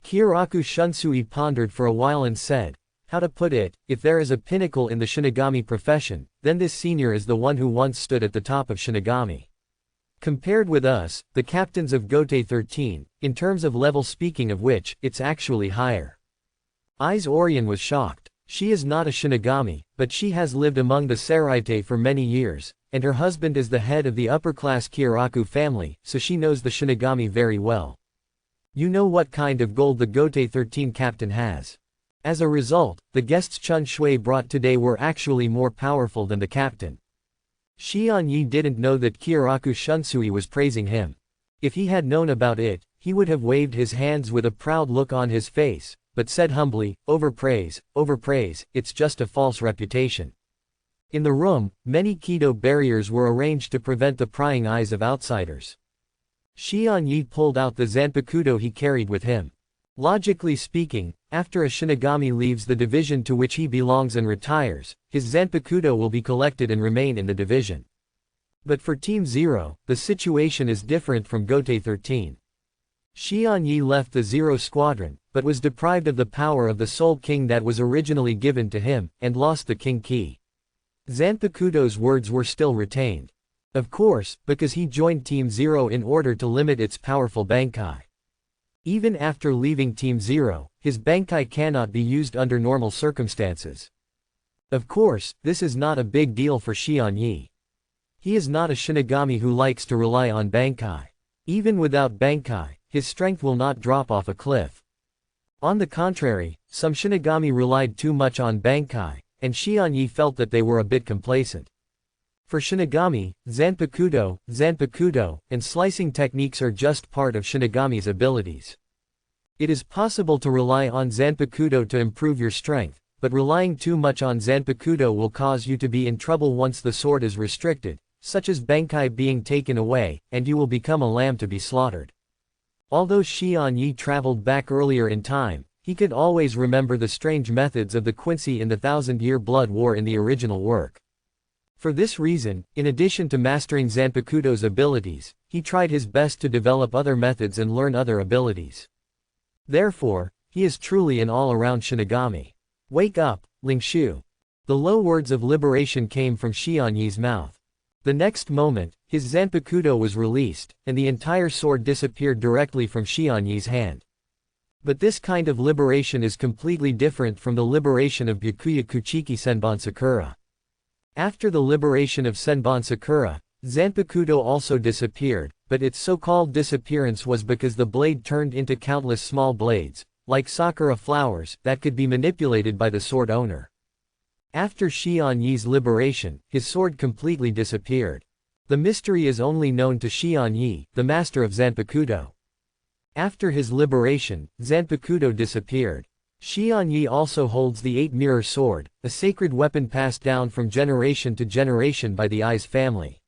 Kiraku Shunsui pondered for a while and said, "How to put it, if there is a pinnacle in the Shinigami profession, then this senior is the one who once stood at the top of Shinigami. Compared with us, the captains of Gote 13, in terms of level speaking of which, it's actually higher." Aizen was shocked. She is not a Shinigami, but she has lived among the Seraite for many years, and her husband is the head of the upper-class Kiraku family, so she knows the Shinigami very well. "You know what kind of gold the Gote 13 captain has. As a result, the guests Chun Shui brought today were actually more powerful than the captain." Xian Yi didn't know that Kiraku Shunsui was praising him. If he had known about it, he would have waved his hands with a proud look on his face, but said humbly, overpraise, it's just a false reputation." In the room, many Kido barriers were arranged to prevent the prying eyes of outsiders. Xian Yi pulled out the Zanpakuto he carried with him. Logically speaking, after a Shinigami leaves the division to which he belongs and retires, his Zanpakuto will be collected and remain in the division. But for Team Zero, the situation is different from Gote 13. Xian Yi left the Zero Squadron, but was deprived of the power of the Soul King that was originally given to him, and lost the King Key. Zanpakuto's words were still retained. Of course, because he joined Team Zero in order to limit its powerful Bankai. Even after leaving Team Zero, his Bankai cannot be used under normal circumstances. Of course, this is not a big deal for Xian Yi. He is not a Shinigami who likes to rely on Bankai. Even without Bankai, his strength will not drop off a cliff. On the contrary, some Shinigami relied too much on Bankai, and Xian Yi felt that they were a bit complacent. For Shinigami, Zanpakuto, and slicing techniques are just part of Shinigami's abilities. It is possible to rely on Zanpakuto to improve your strength, but relying too much on Zanpakuto will cause you to be in trouble once the sword is restricted, such as Bankai being taken away, and you will become a lamb to be slaughtered. Although Xian Yi traveled back earlier in time, he could always remember the strange methods of the Quincy in the Thousand-Year Blood War in the original work. For this reason, in addition to mastering Zanpakuto's abilities, he tried his best to develop other methods and learn other abilities. Therefore, he is truly an all-around Shinigami. "Wake up, Ling Shu." The low words of liberation came from Xian Yi's mouth. The next moment, his Zanpakuto was released, and the entire sword disappeared directly from Xian Yi's hand. But this kind of liberation is completely different from the liberation of Byakuya Kuchiki Senbon Sakura. After the liberation of Senbon Sakura, Zanpakuto also disappeared, but its so-called disappearance was because the blade turned into countless small blades, like sakura flowers, that could be manipulated by the sword owner. After Xian Yi's liberation, his sword completely disappeared. The mystery is only known to Xian Yi, the master of Zanpakuto. After his liberation, Zanpakuto disappeared. Xian Yi also holds the Eight-Mirror Sword, a sacred weapon passed down from generation to generation by the Aizen family.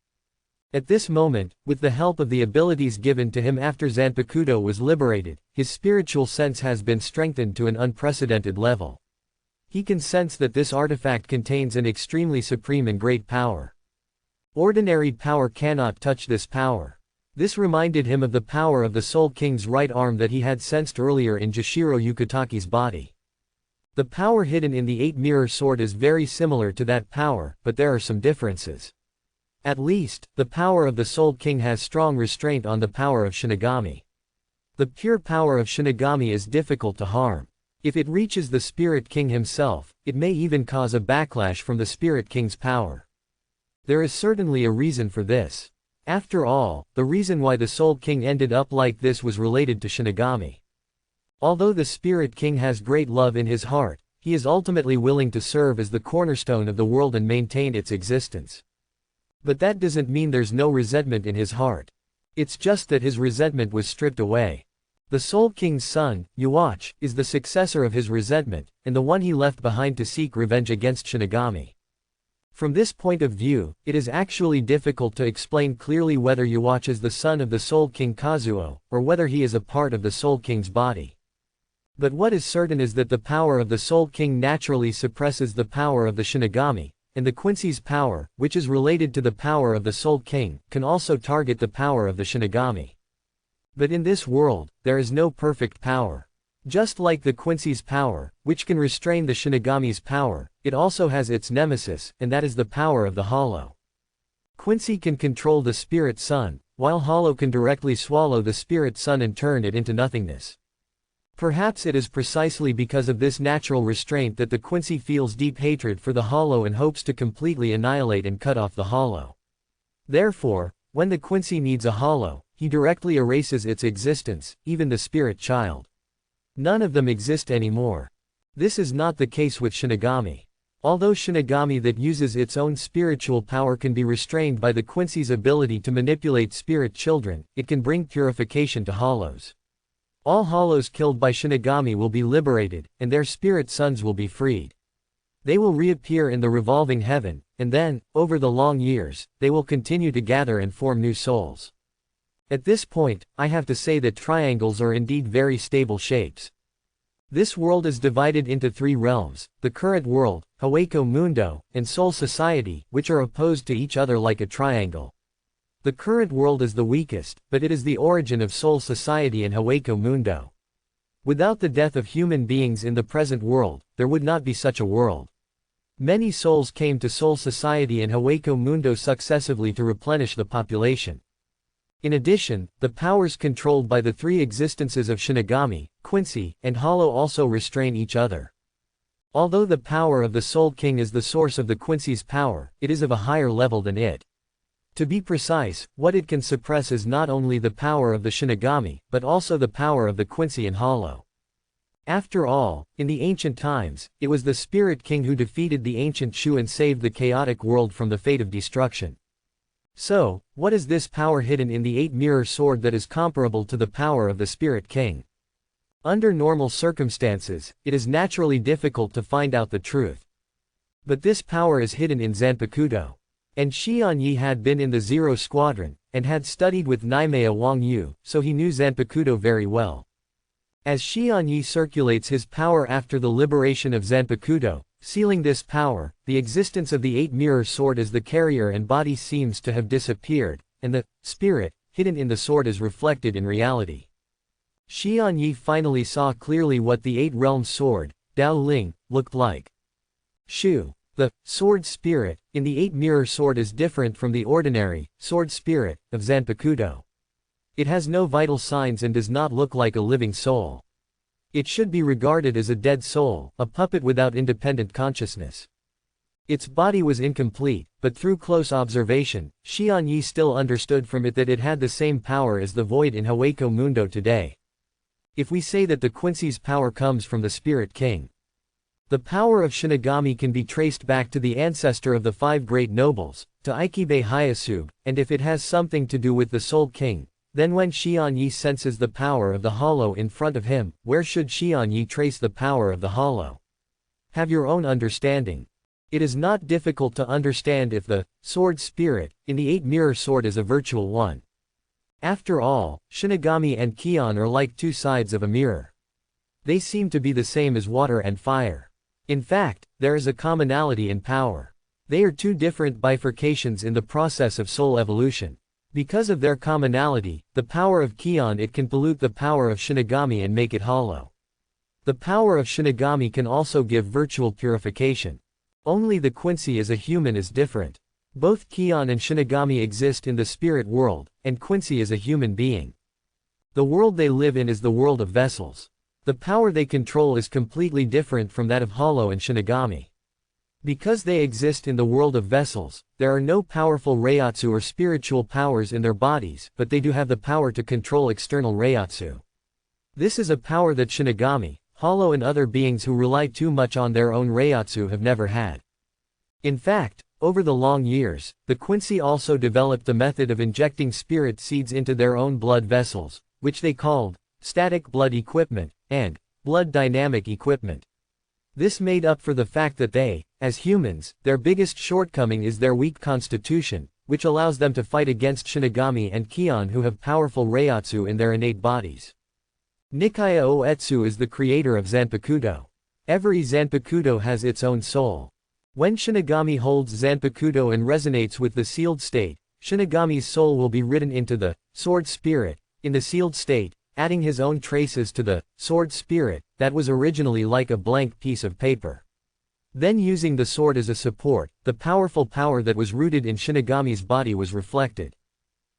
At this moment, with the help of the abilities given to him after Zanpakuto was liberated, his spiritual sense has been strengthened to an unprecedented level. He can sense that this artifact contains an extremely supreme and great power. Ordinary power cannot touch this power. This reminded him of the power of the Soul King's right arm that he had sensed earlier in Jashiro Yukitaki's body. The power hidden in the Eight-Mirror Sword is very similar to that power, but there are some differences. At least, the power of the Soul King has strong restraint on the power of Shinigami. The pure power of Shinigami is difficult to harm. If it reaches the Spirit King himself, it may even cause a backlash from the Spirit King's power. There is certainly a reason for this. After all, the reason why the Soul King ended up like this was related to Shinigami. Although the Spirit King has great love in his heart, he is ultimately willing to serve as the cornerstone of the world and maintain its existence. But that doesn't mean there's no resentment in his heart. It's just that his resentment was stripped away. The Soul King's son, Yuach, is the successor of his resentment, and the one he left behind to seek revenge against Shinigami. From this point of view, it is actually difficult to explain clearly whether Yuach is the son of the Soul King Kazuo, or whether he is a part of the Soul King's body. But what is certain is that the power of the Soul King naturally suppresses the power of the Shinigami, and the Quincy's power, which is related to the power of the Soul King, can also target the power of the Shinigami. But in this world, there is no perfect power. Just like the Quincy's power, which can restrain the Shinigami's power, it also has its nemesis, and that is the power of the Hollow. Quincy can control the Spirit Sun, while Hollow can directly swallow the Spirit Sun and turn it into nothingness. Perhaps it is precisely because of this natural restraint that the Quincy feels deep hatred for the Hollow and hopes to completely annihilate and cut off the Hollow. Therefore, when the Quincy needs a Hollow, he directly erases its existence, even the Spirit Child. None of them exist anymore. This is not the case with Shinigami. Although Shinigami that uses its own spiritual power can be restrained by the Quincy's ability to manipulate spirit children, it can bring purification to Hollows. All Hollows killed by Shinigami will be liberated, and their spirit sons will be freed. They will reappear in the revolving heaven, and then, over the long years, they will continue to gather and form new souls. At this point, I have to say that triangles are indeed very stable shapes. This world is divided into three realms: the current world, Hueco Mundo, and Soul Society, which are opposed to each other like a triangle. The current world is the weakest, but it is the origin of Soul Society and Hueco Mundo. Without the death of human beings in the present world, there would not be such a world. Many souls came to Soul Society and Hueco Mundo successively to replenish the population. In addition, the powers controlled by the three existences of Shinigami, Quincy, and Hollow also restrain each other. Although the power of the Soul King is the source of the Quincy's power, it is of a higher level than it. To be precise, what it can suppress is not only the power of the Shinigami, but also the power of the Quincy and Hollow. After all, in the ancient times, it was the Spirit King who defeated the ancient Shu and saved the chaotic world from the fate of destruction. So, what is this power hidden in the eight-mirror sword that is comparable to the power of the Spirit King? Under normal circumstances, it is naturally difficult to find out the truth. But this power is hidden in Zanpakuto. And Xianyi had been in the Zero Squadron, and had studied with Naimea Wang Yu, so he knew Zanpakuto very well. As Xianyi circulates his power after the liberation of Zanpakuto, sealing this power, the existence of the eight-mirror sword as the carrier and body seems to have disappeared, and the spirit hidden in the sword is reflected in reality. Xianyi finally saw clearly what the eight-realm sword, Dao Ling, looked like. Shu, the sword spirit, in the eight-mirror sword is different from the ordinary sword spirit of Zanpakuto. It has no vital signs and does not look like a living soul. It should be regarded as a dead soul, a puppet without independent consciousness. Its body was incomplete, but through close observation, Xianyi still understood from it that it had the same power as the void in Hueco Mundo today. If we say that the Quincy's power comes from the Spirit King, the power of Shinigami can be traced back to the ancestor of the five great nobles, to Ikibe Hyasube, and if it has something to do with the Soul King, then when Xianyi senses the power of the Hollow in front of him, where should Xianyi trace the power of the Hollow? Have your own understanding. It is not difficult to understand if the sword spirit in the eight-mirror sword is a virtual one. After all, Shinigami and Kion are like two sides of a mirror. They seem to be the same as water and fire. In fact, there is a commonality in power. They are two different bifurcations in the process of soul evolution. Because of their commonality, the power of Kion it can pollute the power of Shinigami and make it hollow. The power of Shinigami can also give virtual purification. Only the Quincy as a human is different. Both Kion and Shinigami exist in the spirit world, and Quincy is a human being. The world they live in is the world of vessels. The power they control is completely different from that of Hollow and Shinigami. Because they exist in the world of vessels, there are no powerful Reiatsu or spiritual powers in their bodies, but they do have the power to control external Reiatsu. This is a power that Shinigami, Hollow and other beings who rely too much on their own Reiatsu have never had. In fact, over the long years, the Quincy also developed the method of injecting spirit seeds into their own blood vessels, which they called static blood equipment, and blood dynamic equipment. This made up for the fact that they, as humans, their biggest shortcoming is their weak constitution, which allows them to fight against Shinigami and Kion who have powerful Reiatsu in their innate bodies. Nikaya Oetsu is the creator of Zanpakuto. Every Zanpakuto has its own soul. When Shinigami holds Zanpakuto and resonates with the sealed state, Shinigami's soul will be written into the sword spirit, in the sealed state, adding his own traces to the sword spirit that was originally like a blank piece of paper. Then using the sword as a support, the powerful power that was rooted in Shinigami's body was reflected.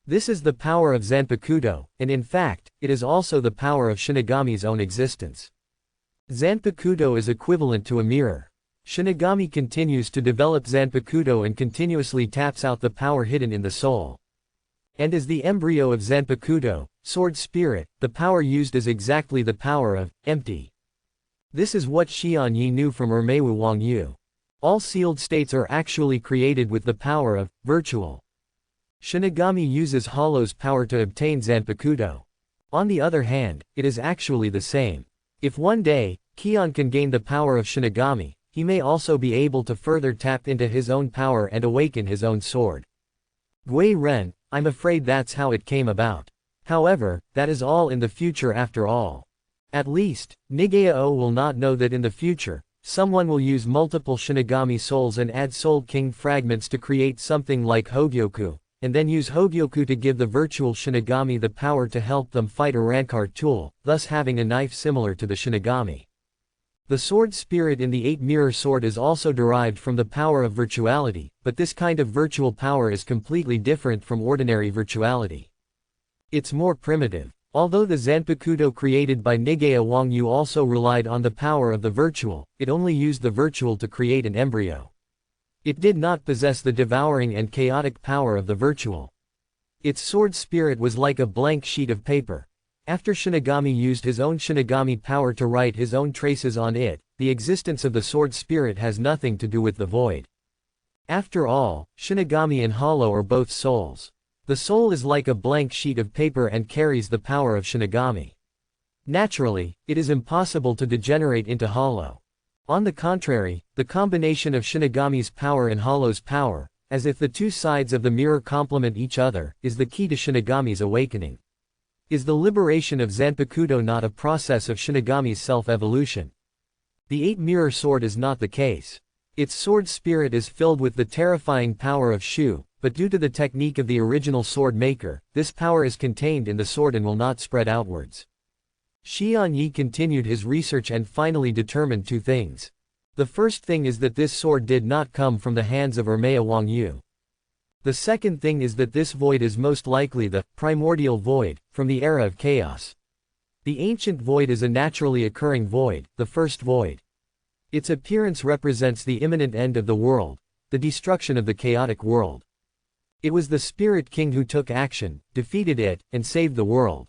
This is the power of Zanpakuto, and in fact, it is also the power of Shinigami's own existence. Zanpakuto is equivalent to a mirror. Shinigami continues to develop Zanpakuto and continuously taps out the power hidden in the soul. And as the embryo of Zanpakuto, sword spirit, the power used is exactly the power of empty. This is what Xian Yi knew from Ermewu Wang Yu. All sealed states are actually created with the power of virtual. Shinigami uses Hollow's power to obtain Zanpakuto. On the other hand, it is actually the same. If one day, Kion can gain the power of Shinigami, he may also be able to further tap into his own power and awaken his own sword. Gui Ren, I'm afraid that's how it came about. However, that is all in the future after all. At least, Nigeo will not know that in the future, someone will use multiple Shinigami souls and add Soul King fragments to create something like Hogyoku, and then use Hogyoku to give the virtual Shinigami the power to help them fight a Rancart tool, thus having a knife similar to the Shinigami. The sword spirit in the 8-mirror sword is also derived from the power of virtuality, but this kind of virtual power is completely different from ordinary virtuality. It's more primitive. Although the Zanpakuto created by Nigeo Wang Yu also relied on the power of the virtual, it only used the virtual to create an embryo. It did not possess the devouring and chaotic power of the virtual. Its sword spirit was like a blank sheet of paper. After Shinigami used his own Shinigami power to write his own traces on it, the existence of the sword spirit has nothing to do with the void. After all, Shinigami and Hollow are both souls. The soul is like a blank sheet of paper and carries the power of Shinigami. Naturally, it is impossible to degenerate into Hollow. On the contrary, the combination of Shinigami's power and Hollow's power, as if the two sides of the mirror complement each other, is the key to Shinigami's awakening. Is the liberation of Zanpakuto not a process of Shinigami's self-evolution? The 8-mirror sword is not the case. Its sword spirit is filled with the terrifying power of Shu, but due to the technique of the original sword maker, this power is contained in the sword and will not spread outwards. Xian Yi continued his research and finally determined two things. The first thing is that this sword did not come from the hands of Ermea Wang Yu. The second thing is that this void is most likely the primordial void, from the era of chaos. The ancient void is a naturally occurring void, the first void. Its appearance represents the imminent end of the world, the destruction of the chaotic world. It was the Spirit King who took action, defeated it, and saved the world.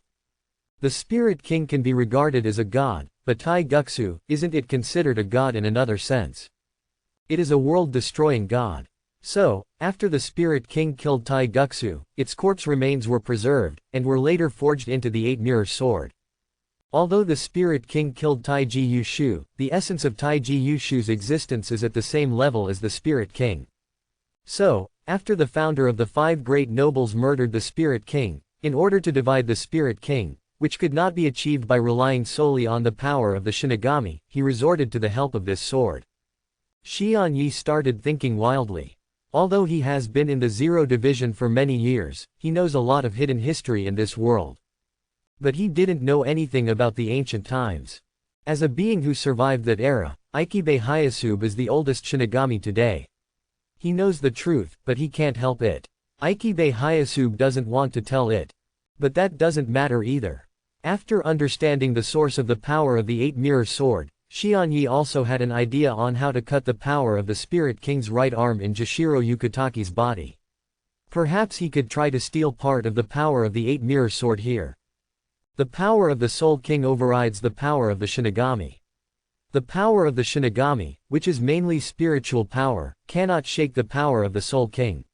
The Spirit King can be regarded as a god, but Tai Guksu, isn't it considered a god in another sense? It is a world-destroying god. So, after the Spirit King killed Tai Guksu, its corpse remains were preserved, and were later forged into the 8-mirror sword. Although the Spirit King killed Taiji Yushu, the essence of Taiji Yushu's existence is at the same level as the Spirit King. So, after the founder of the 5 great nobles murdered the Spirit King, in order to divide the Spirit King, which could not be achieved by relying solely on the power of the Shinigami, he resorted to the help of this sword. Xian Yi started thinking wildly. Although he has been in the Zero Division for many years, he knows a lot of hidden history in this world. But he didn't know anything about the ancient times. As a being who survived that era, Ikibe Hyasube is the oldest Shinigami today. He knows the truth, but he can't help it. Ikibe Hyasube doesn't want to tell it. But that doesn't matter either. After understanding the source of the power of the 8-mirror sword, Xian Yi also had an idea on how to cut the power of the Spirit King's right arm in Jashiro Yukitaki's body. Perhaps he could try to steal part of the power of the 8-mirror sword here. The power of the Soul King overrides the power of the Shinigami. The power of the Shinigami, which is mainly spiritual power, cannot shake the power of the Soul King.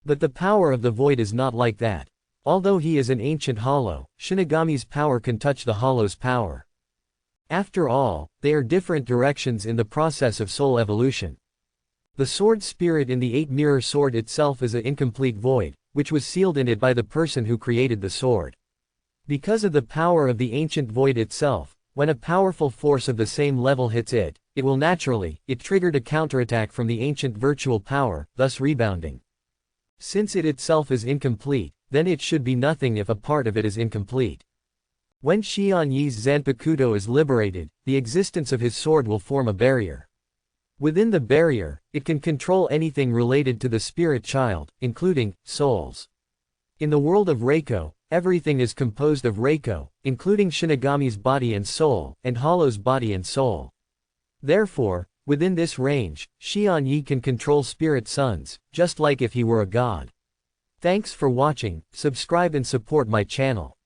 But the power of the Void is not like that. Although he is an ancient Hollow, Shinigami's power can touch the Hollow's power. After all, they are different directions in the process of soul evolution. The sword spirit in the 8-mirror sword itself is an incomplete void, which was sealed in it by the person who created the sword. Because of the power of the ancient void itself, when a powerful force of the same level hits it, it will naturally, it triggered a counterattack from the ancient virtual power, thus rebounding. Since it itself is incomplete, then it should be nothing if a part of it is incomplete. When Xian Yi's Zanpakuto is liberated, the existence of his sword will form a barrier. Within the barrier, it can control anything related to the spirit child, including souls. In the world of Reiko, everything is composed of Reiko, including Shinigami's body and soul, and Hollow's body and soul. Therefore, within this range, Xian Yi can control spirit sons, just like if he were a god. Thanks for watching, subscribe and support my channel.